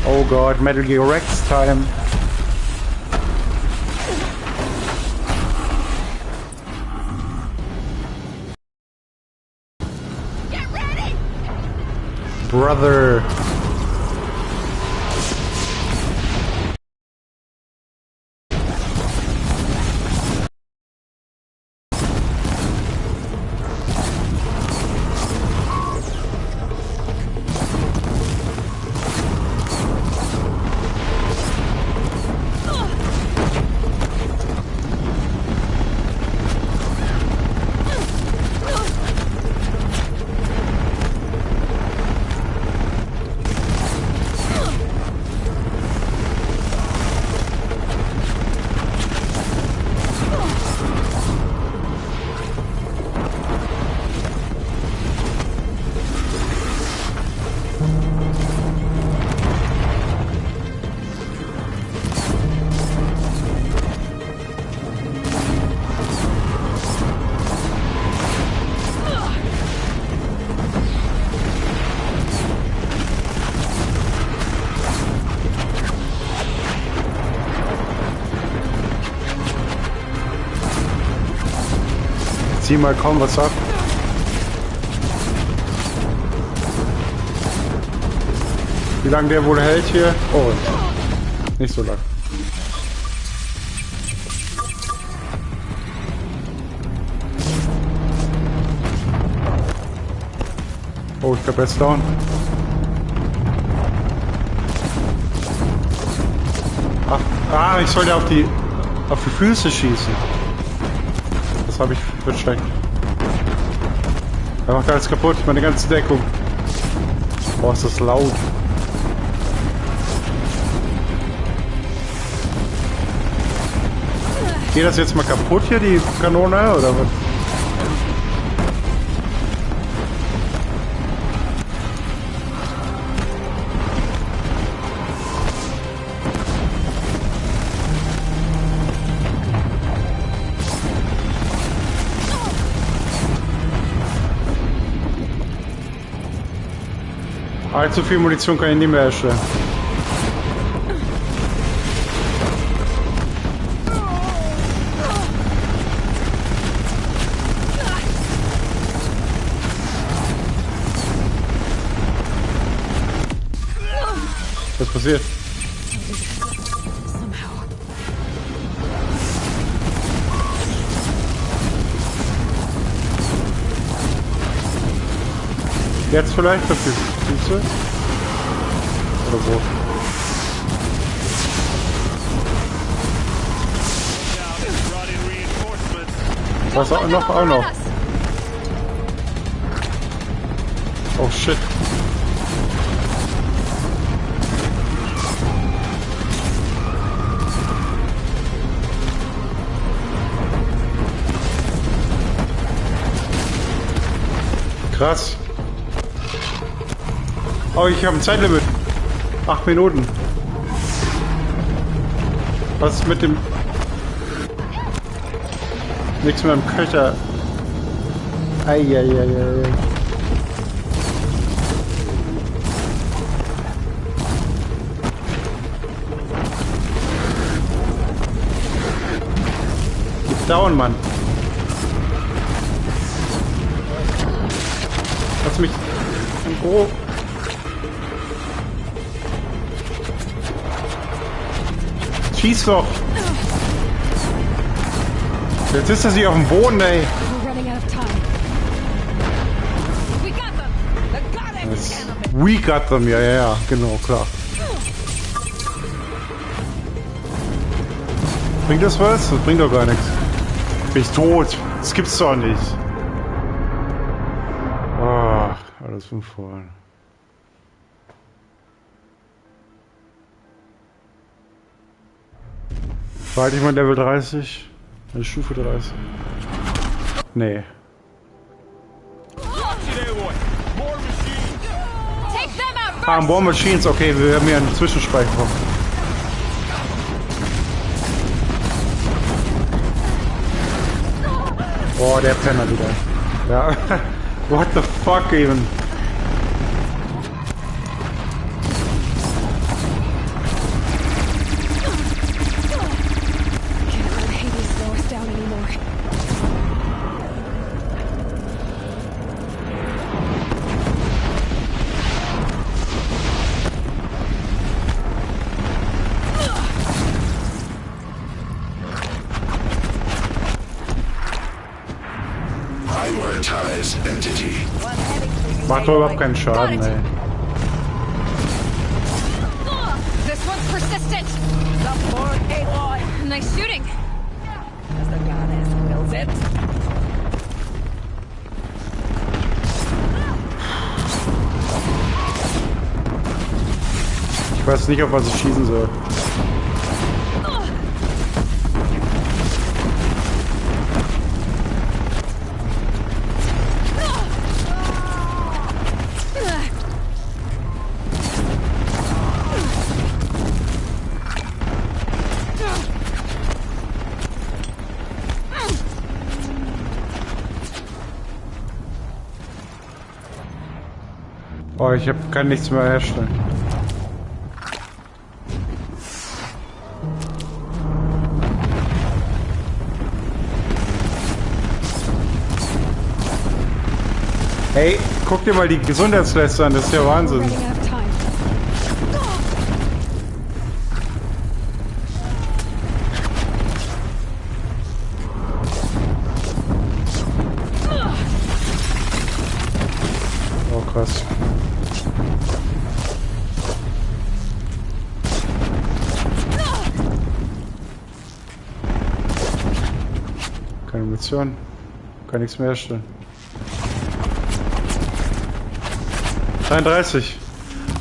Oh God, Metal Gear Rex time. Get ready! Brother. zieh mal kaum was ab. Wie lange der wohl hält hier? Oh, nicht so lang. Oh, ich glaube, er ist down. Ach, ich sollte auf die Füße schießen. Das habe ich verschreckt. Er macht alles kaputt, meine ganze Deckung. Boah, ist das laut. Geht das jetzt mal kaputt hier, die Kanone, oder was? Allzu viel Munition kann ich nicht mehr herstellen. Was passiert? Jetzt vielleicht auf die Füße? Oder wo? Was auch noch? Auch noch. Oh shit. Krass. Oh, ich habe ein Zeitlimit. 8 Minuten. Was ist mit dem... Nichts mehr im Köcher. Eieieiei. Gib down, Mann. Lass mich... Oh. Schieß doch! Jetzt ist er sich auf dem Boden, ey! We got them, ja, genau, klar. Bringt das was? Das bringt doch gar nichts. Bin ich tot? Das gibt's doch nicht. Oh, alles von vorn. Behalte ich mal Level 30? Eine Stufe 30? Nee. Ah, More Machines, okay, wir haben hier einen Zwischenspeicher. Oh, der Penner wieder. Ja. What the fuck even? Macht doch überhaupt keinen Schaden, ey. This one's persistent. Support, Aloy. Nice shooting. As the goddess wills it. Ich weiß nicht, auf was ich schießen soll. Oh, ich kann nichts mehr herstellen. Ey, guck dir mal die Gesundheitsleiste an, das ist ja Wahnsinn. Oh krass. Keine Munition. Kann nichts mehr herstellen. 33.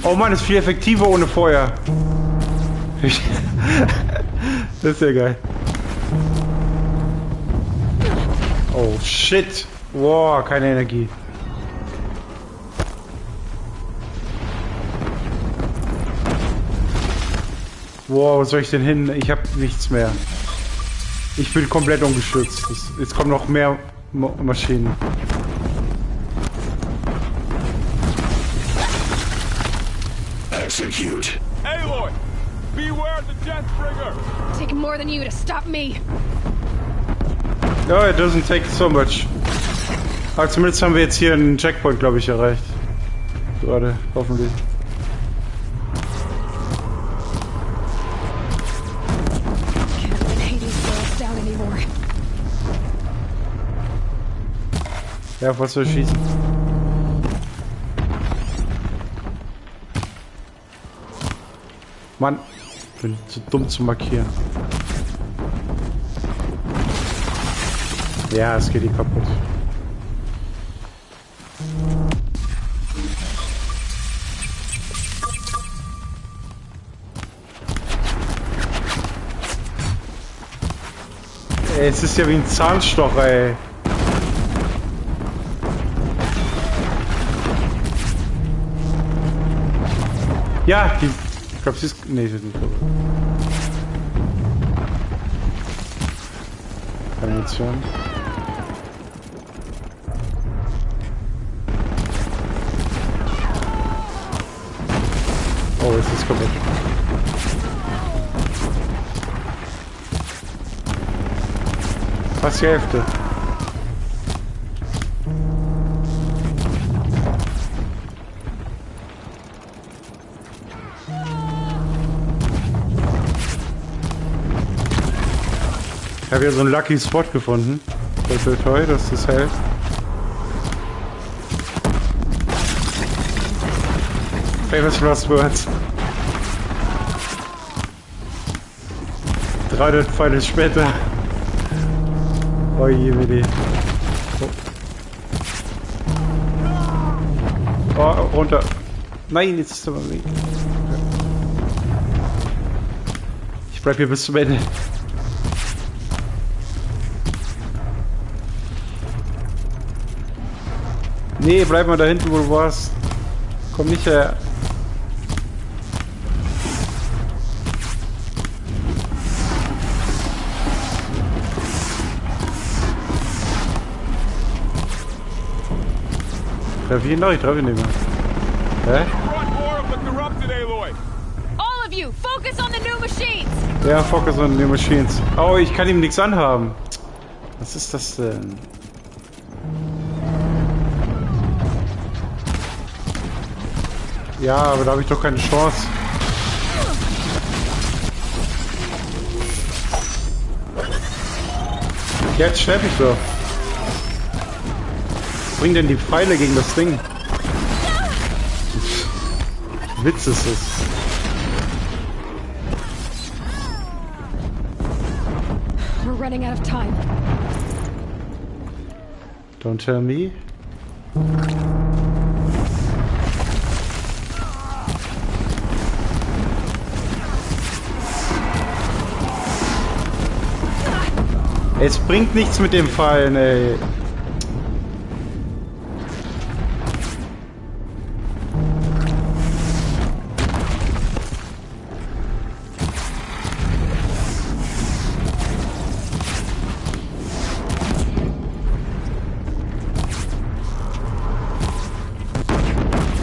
Oh Mann, ist viel effektiver ohne Feuer. Das ist ja geil. Oh shit. Wow, keine Energie. Wow, wo soll ich denn hin? Ich habe nichts mehr. Ich bin komplett ungeschützt. Jetzt kommen noch mehr Maschinen. Execute. Aloy! Beware the Deathbringer! Take more than you to stop me. No, it doesn't take so much. Aber zumindest haben wir jetzt hier einen Checkpoint, glaube ich, erreicht. Gerade, hoffentlich. Ja, was soll ich schießen? Mann, ich bin zu dumm zu markieren. Ja, es geht die kaputt. Ey, es ist ja wie ein Zahnstocher, ey. Ja, die... Ich glaube, sie ist... Nee, sie ist nicht tot. Keine Munition. Oh, jetzt ist es kaputt. Fast die Hälfte. Ich habe ja so einen Lucky Spot gefunden. Das wird toll, dass das hält. Famous Last Words. 300 Pfeile später. Oh je, Willi. Oh. Oh, runter. Nein, jetzt ist er mal weg. Ich bleib hier bis zum Ende. Nee, bleib mal da hinten, wo du warst. Komm nicht her. Treffe ich ihn noch? Ich treffe ihn nicht mehr. Hä? All of you, focus on the new machines. Ja, focus on the new machines. Oh, ich kann ihm nichts anhaben. Was ist das denn? Ja, aber da habe ich doch keine Chance. Jetzt sterb ich doch. Was bringen denn die Pfeile gegen das Ding? Witz ist es. We're running out of time. Don't tell me. Es bringt nichts mit dem Fallen, ey.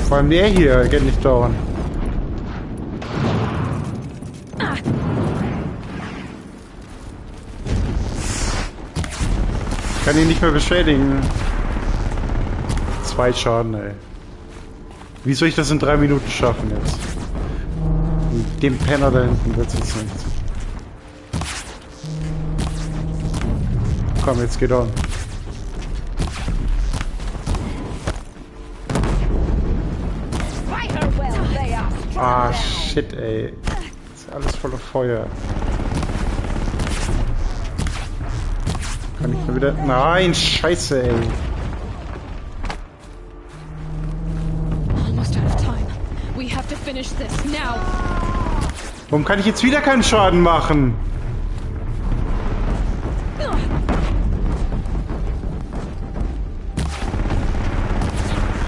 Vor allem der hier geht nicht dauern. Ich kann ihn nicht mehr beschädigen. 2 Schaden, ey. Wie soll ich das in 3 Minuten schaffen jetzt? Mit dem Penner da hinten wird's jetzt nichts. Komm, jetzt geht on. Ah, shit, ey. Das ist alles voller Feuer. Kann ich da wieder... Nein, scheiße, ey. Warum kann ich jetzt wieder keinen Schaden machen?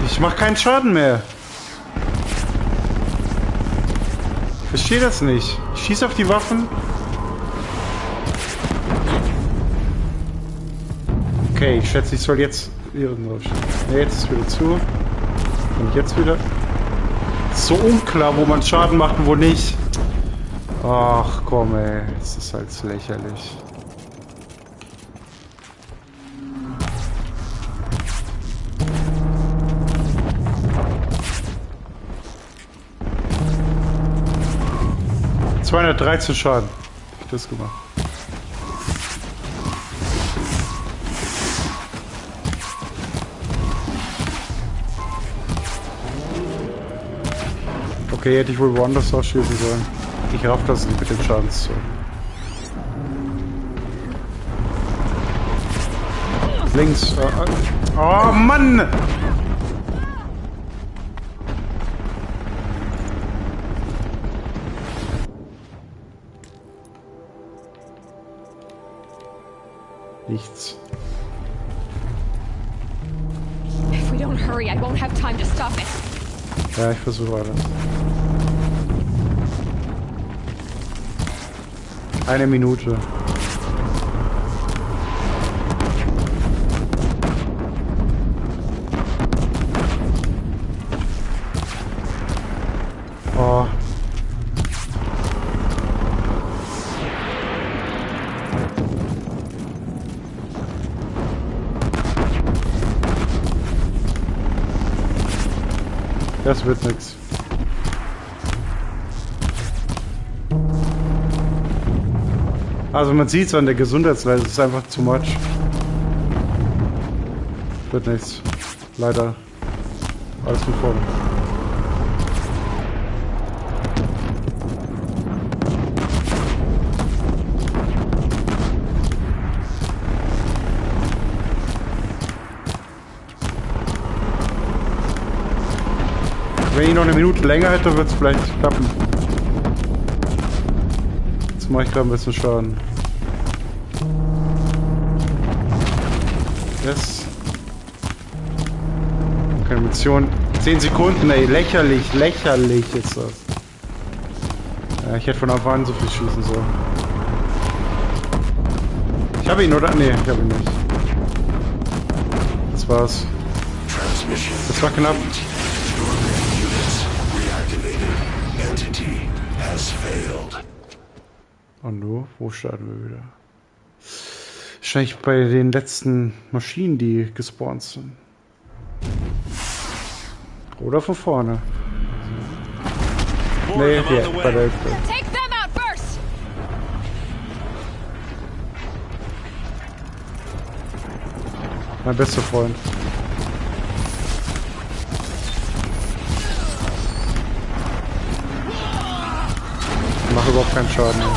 Ich mach keinen Schaden mehr. Ich verstehe das nicht. Ich schieße auf die Waffen. Okay, ich schätze, ich soll jetzt irgendwo stehen. Ne, jetzt ist wieder zu. Und jetzt wieder. Ist so unklar, wo man Schaden macht und wo nicht. Ach komm, ey. Das ist halt lächerlich. ...213 Schaden. Hab ich das gemacht. Okay, hätte ich wohl woanders ausschießen sollen. Ich raff das nicht mit dem Schadenszoll. Links. Oh Mann! Nichts. If we don't hurry, I won't have time to stop it. Ja, ich versuche alles. 1 Minute. Oh. Das wird nix. Also man sieht es an der Gesundheitsleiste, es ist einfach zu much. Wird nichts. Leider. Alles von vorne. Wenn ich noch 1 Minute länger hätte, wird es vielleicht klappen. Jetzt mache ich gerade ein bisschen Schaden. Yes. Keine Mission. 10 Sekunden, ey. Lächerlich, lächerlich ist das. Ja, ich hätte von Anfang an so viel schießen sollen. Ich habe ihn, oder? Nee, ich habe ihn nicht. Das war's. Das war knapp. Und du? Wo starten wir wieder? Wahrscheinlich bei den letzten Maschinen, die gespawnt sind. Oder von vorne. Nee, hier, bei der Hälfte. Mein bester Freund. Ich mache überhaupt keinen Schaden mehr.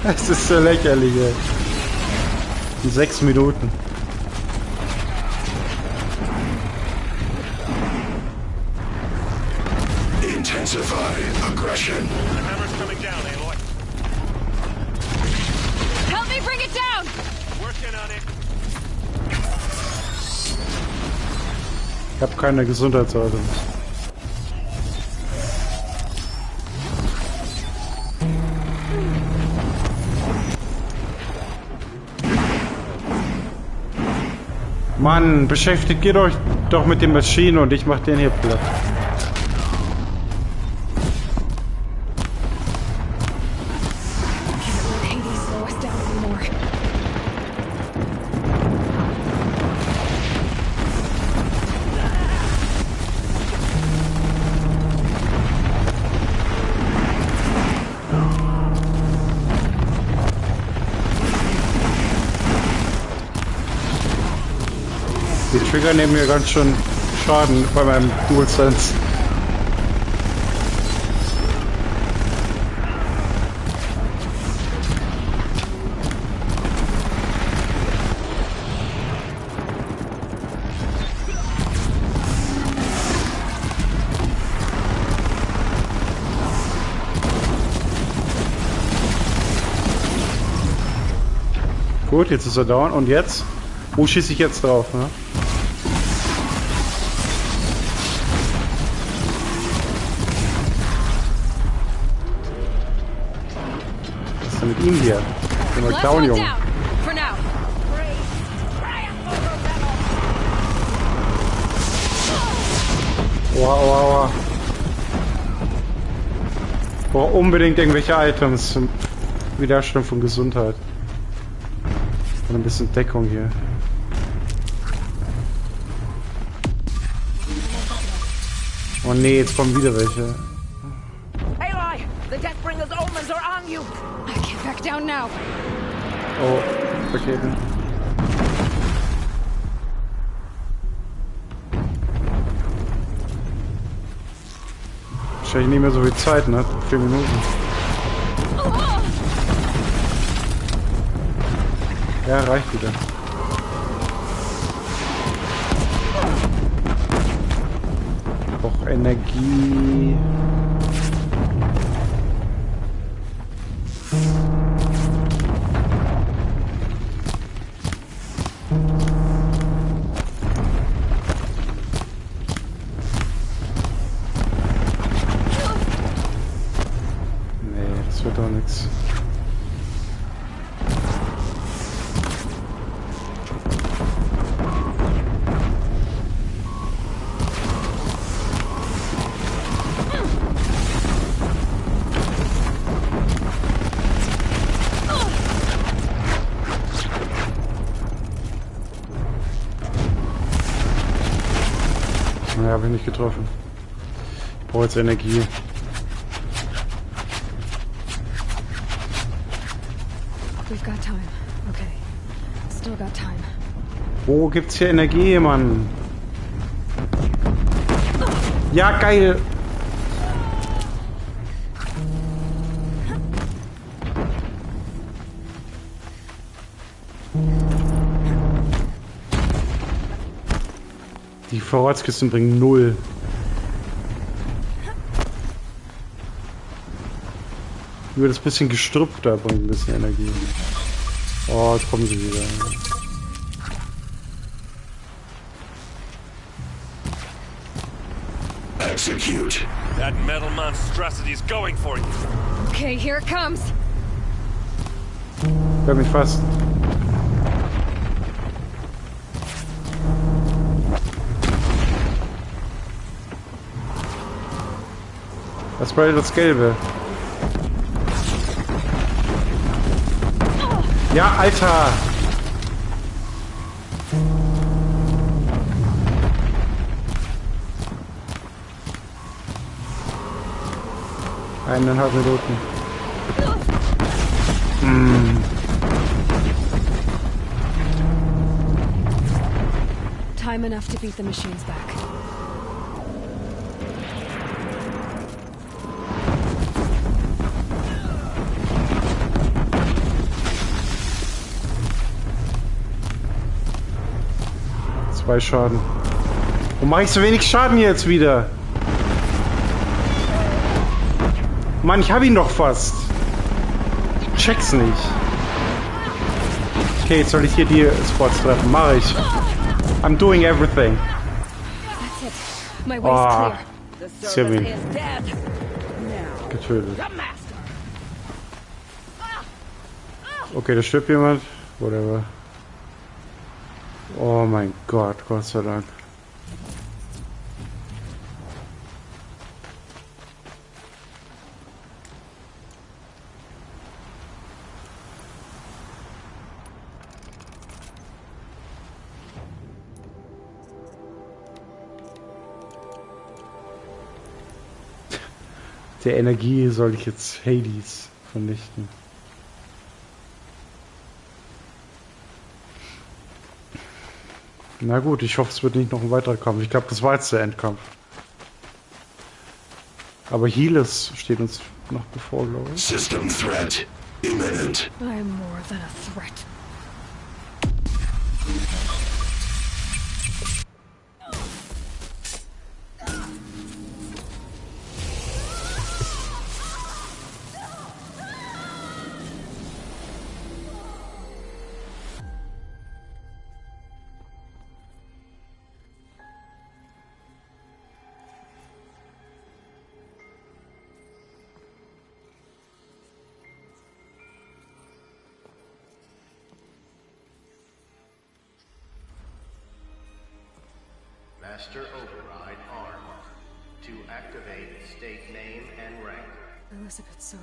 Das ist so lächerlich, ey. In 6 Minuten. Intensify aggression. The hammer's coming down, Aloy. Help me bring it down! Working on it. Ich habe keine Gesundheitssorge. Mann, beschäftigt ihr euch doch mit den Maschinen und ich mach den hier platt. Die Trigger nehmen mir ganz schön Schaden bei meinem DualSense. Gut, jetzt ist er down. Und jetzt? Wo schieße ich jetzt drauf? Ne? Was ist denn mit ihm hier? Ich bin mal down, Junge. Oha, oha, oha. Ich brauche unbedingt irgendwelche Items zum Wiederherstellen von Gesundheit. Und ein bisschen Deckung hier. Oh nee, jetzt kommen wieder welche. Aloy, the Deathbringer's omens are on you. I can't back down now. Oh, okay. Wahrscheinlich nicht mehr so viel Zeit, ne? 4 Minuten. Ja, reicht wieder. Ich brauche Energie. Nee, das wird doch nichts. Ja, habe ich nicht getroffen. Ich brauche jetzt Energie. We've got time. Okay. Still got time. Wo gibt's hier Energie, Mann? Ja, geil! Die Vorratskisten bringen 0. Nur das bisschen Gestrüpp da bringt ein bisschen Energie. Oh, jetzt kommen sie wieder. Execute. That metal monstrosity is going for you. Okay, here it comes. Ich hab mich fast. Was war das Gelbe? Ja, Alter! Eineinhalb Minuten. Time enough to beat the machines back. Zwei Schaden. Warum mache ich so wenig Schaden jetzt wieder? Mann, ich habe ihn doch fast. Ich check's nicht. Okay, jetzt soll ich hier die Spots treffen. Mach ich. I'm doing everything. That's it. My way's clear. Sie haben ihn getötet. Okay, da stirbt jemand. Whatever. Oh mein Gott, Gott sei Dank. Der Energie soll ich jetzt Hades vernichten. Na gut, ich hoffe, es wird nicht noch ein weiterer Kampf. Ich glaube, das war jetzt der Endkampf. Aber Heales steht uns noch bevor, glaube ich. System threat imminent. I'm more than a threat. Master override armed. To activate, state name and rank. Elizabeth Sobek.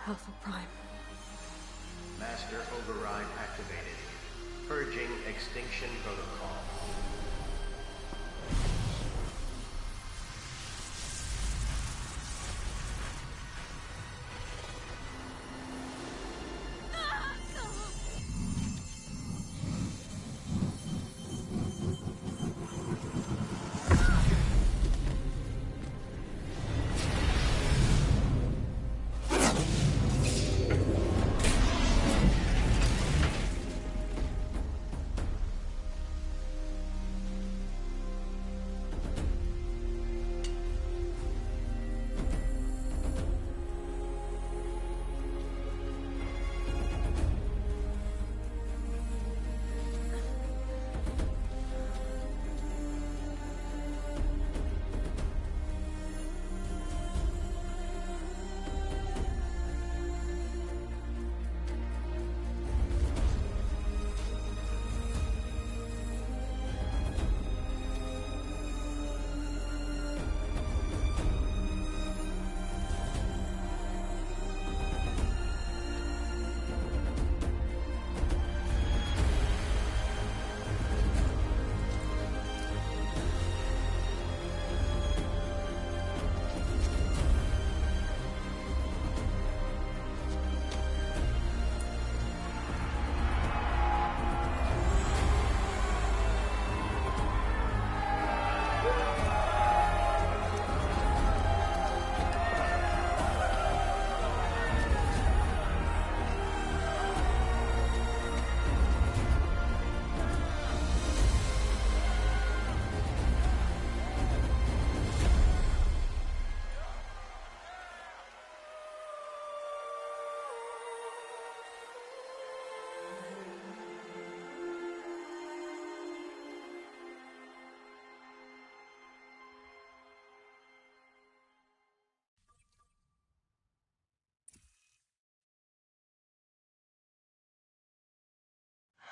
Alpha Prime. Master override activated. Purging extinction protocol.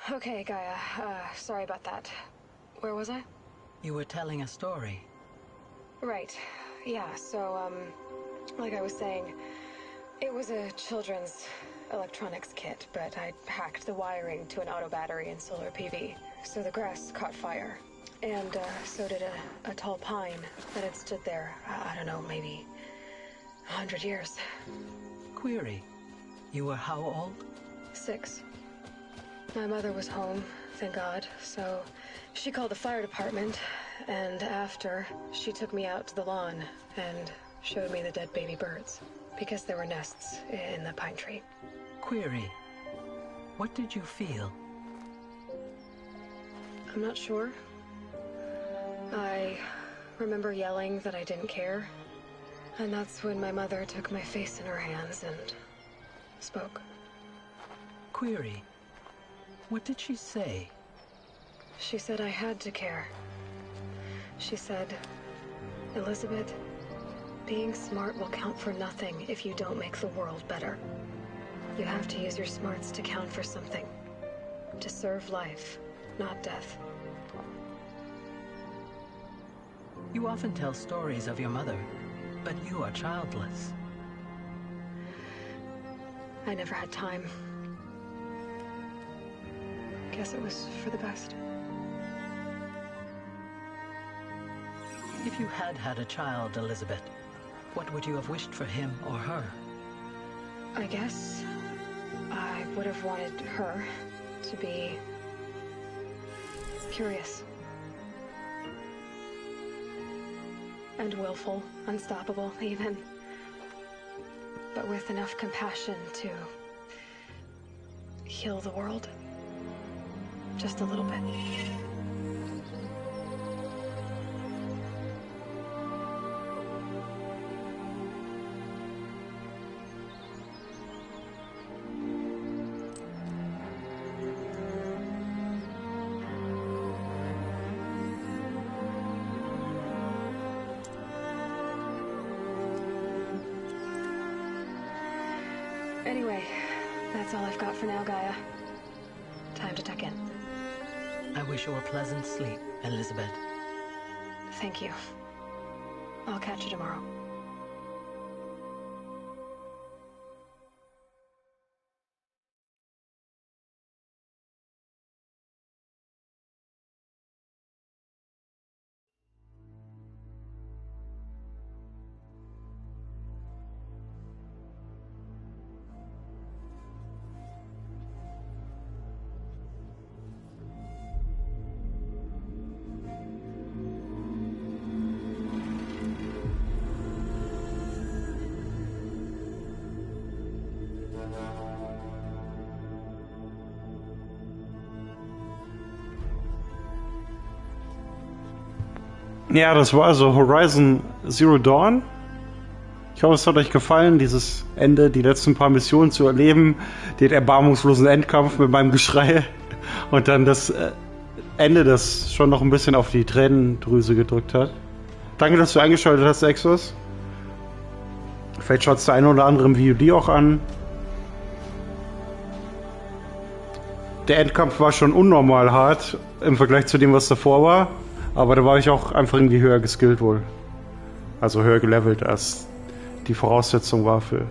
Okay, Gaia. Sorry about that. Where was I? You were telling a story. Right. Yeah, so, like I was saying, it was a children's electronics kit, but I hacked the wiring to an auto battery and solar PV. So the grass caught fire. And, so did a tall pine that had stood there, I don't know, maybe 100 years. Query. You were how old? 6. My mother was home, thank God, so she called the fire department, and after, she took me out to the lawn and showed me the dead baby birds, because there were nests in the pine tree. Query. What did you feel? I'm not sure. I remember yelling that I didn't care, and that's when my mother took my face in her hands and spoke. Query. What did she say? She said I had to care. She said, Elizabeth, being smart will count for nothing if you don't make the world better. You have to use your smarts to count for something. To serve life, not death. You often tell stories of your mother, but you are childless. I never had time. Guess it was for the best. If you had had a child, Elizabeth, what would you have wished for him or her? I guess I would have wanted her to be curious. And willful, unstoppable, even. But with enough compassion to heal the world. Just a little bit. Anyway, that's all I've got for now, Gaia. Time to tuck in. I wish you a pleasant sleep, Elizabeth. Thank you. I'll catch you tomorrow. Ja, das war also Horizon Zero Dawn. Ich hoffe, es hat euch gefallen, dieses Ende, die letzten paar Missionen zu erleben, den erbarmungslosen Endkampf mit meinem Geschrei und dann das Ende, das schon noch ein bisschen auf die Tränendrüse gedrückt hat. Danke, dass du eingeschaltet hast, Exos. Vielleicht schaut es der eine oder andere im VOD auch an. Der Endkampf war schon unnormal hart im Vergleich zu dem, was davor war. Aber da war ich auch einfach irgendwie höher geskillt wohl. Also höher gelevelt, als die Voraussetzung war für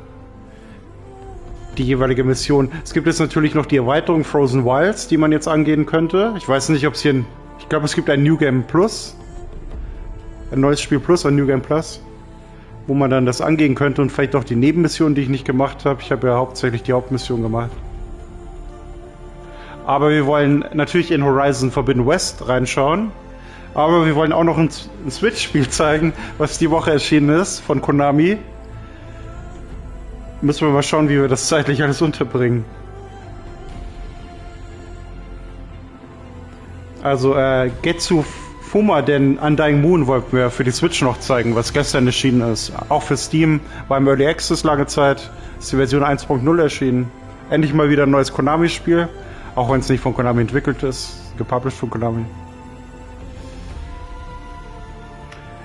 die jeweilige Mission. Es gibt jetzt natürlich noch die Erweiterung Frozen Wilds, die man jetzt angehen könnte. Ich weiß nicht, ob es hier ich glaube, es gibt ein New Game Plus. Ein neues Spiel Plus, ein New Game Plus. Wo man dann das angehen könnte und vielleicht auch die Nebenmissionen, die ich nicht gemacht habe. Ich habe ja hauptsächlich die Hauptmission gemacht. Aber wir wollen natürlich in Horizon Forbidden West reinschauen. Aber wir wollen auch noch ein Switch-Spiel zeigen, was die Woche erschienen ist, von Konami. Müssen wir mal schauen, wie wir das zeitlich alles unterbringen. Also, Getsu Fuma, den Undying Moon wollten wir für die Switch noch zeigen, was gestern erschienen ist. Auch für Steam, war im Early Access lange Zeit, ist die Version 1.0 erschienen. Endlich mal wieder ein neues Konami-Spiel, auch wenn es nicht von Konami entwickelt ist, gepublished von Konami.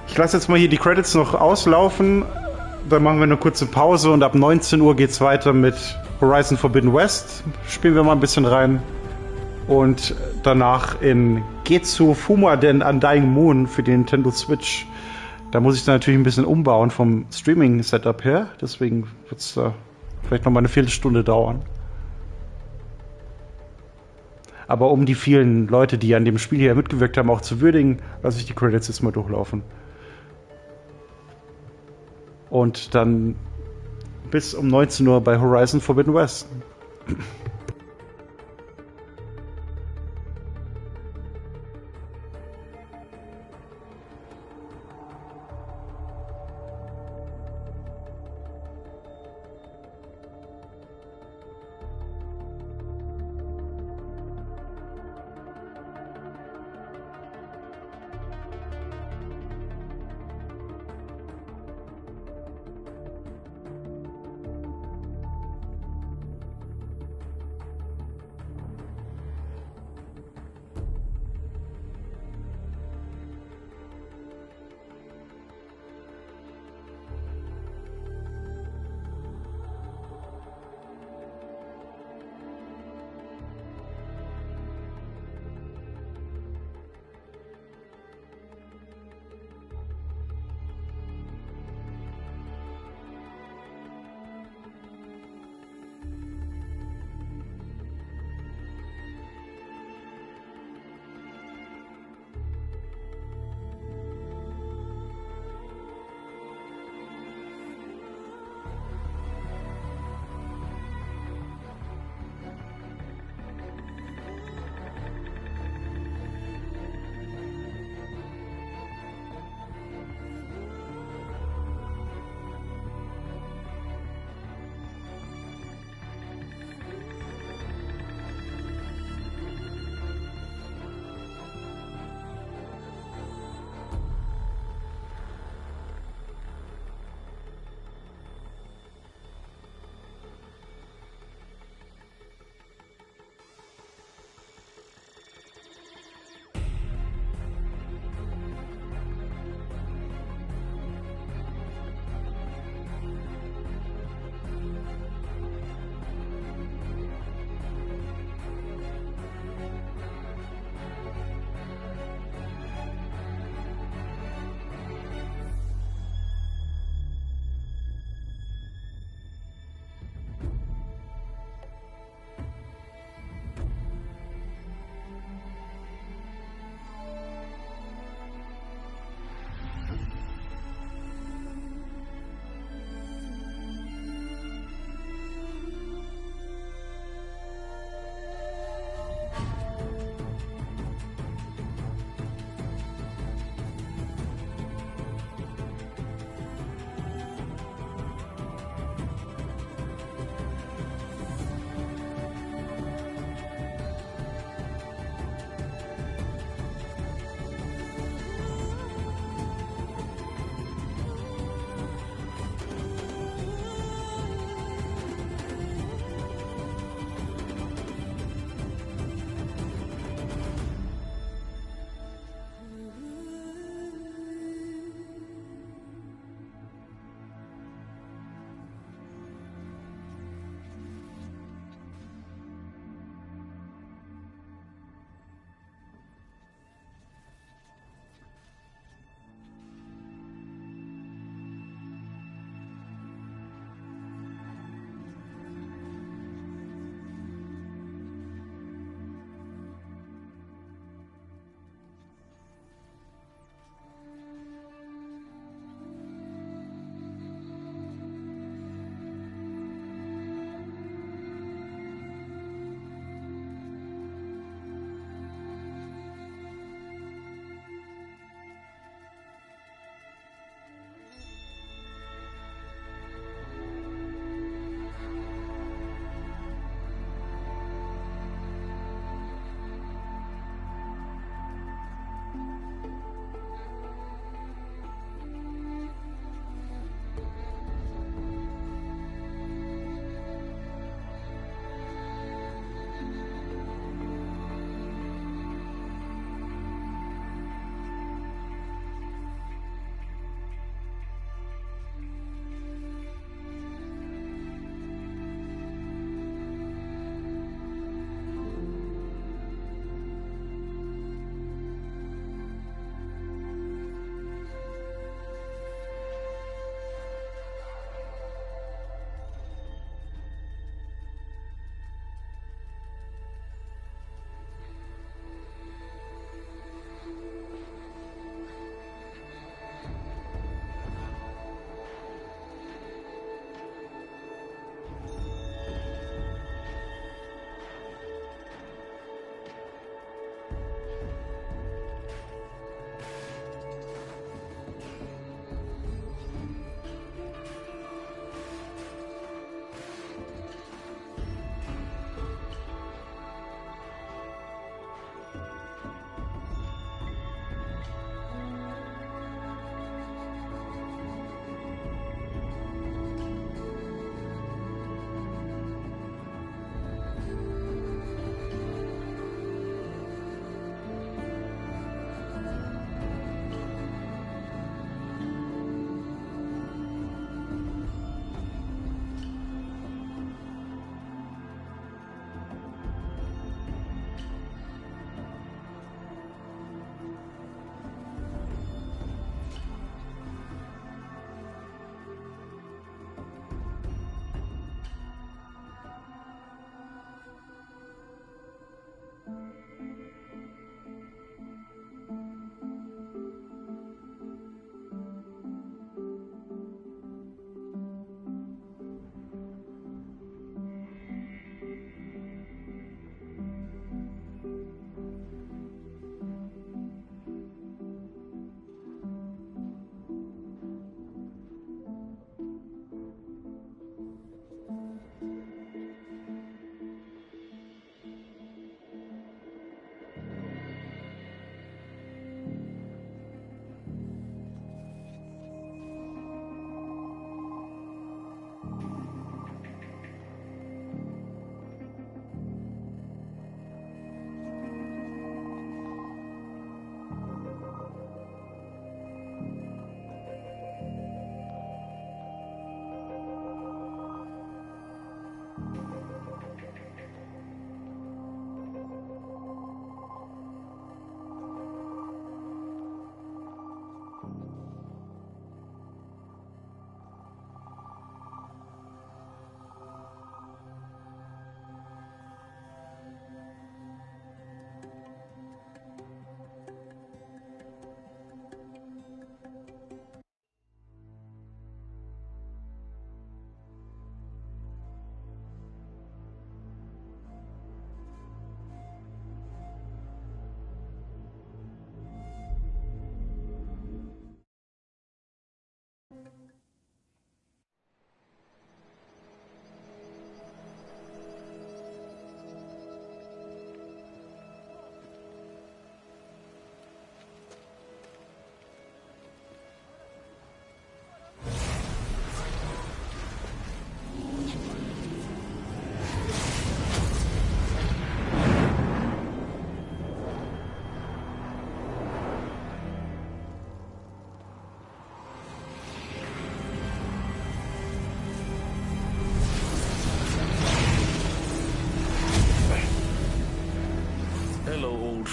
Ich lasse jetzt mal hier die Credits noch auslaufen, dann machen wir eine kurze Pause und ab 19 Uhr geht's weiter mit Horizon Forbidden West. Spielen wir mal ein bisschen rein. Und danach in Getsu Fuma, den Undying Moon für die Nintendo Switch. Da muss ich dann natürlich ein bisschen umbauen vom Streaming-Setup her. Deswegen wird es da vielleicht noch mal eine Viertelstunde dauern. Aber um die vielen Leute, die an dem Spiel hier mitgewirkt haben, auch zu würdigen, lasse ich die Credits jetzt mal durchlaufen. Und dann bis um 19 Uhr bei Horizon Forbidden West.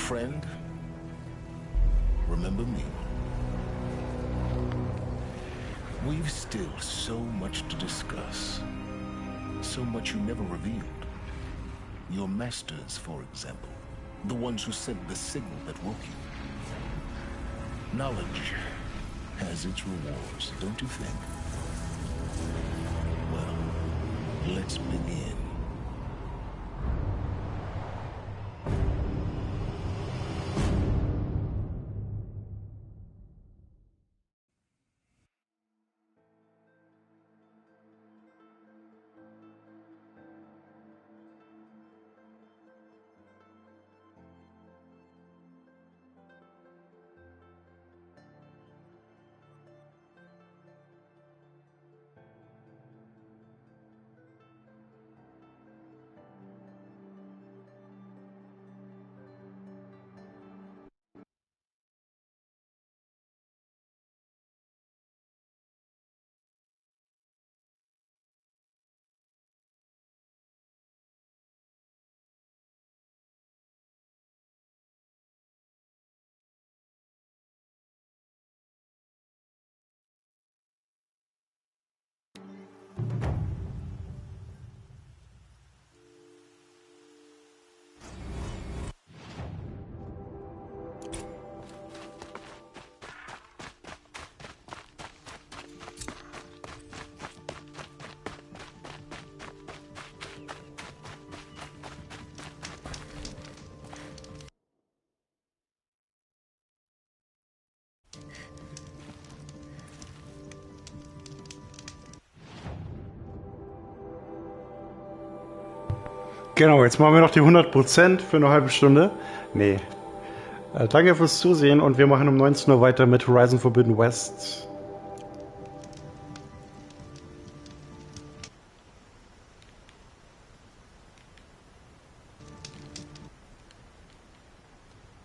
friend, remember me. We've still so much to discuss. So much you never revealed. Your masters, for example. The ones who sent the signal that woke you. Knowledge has its rewards, don't you think? Well, let's begin. Genau, jetzt machen wir noch die 100% für eine halbe Stunde. Nee. Danke fürs Zusehen und wir machen um 19 Uhr weiter mit Horizon Forbidden West.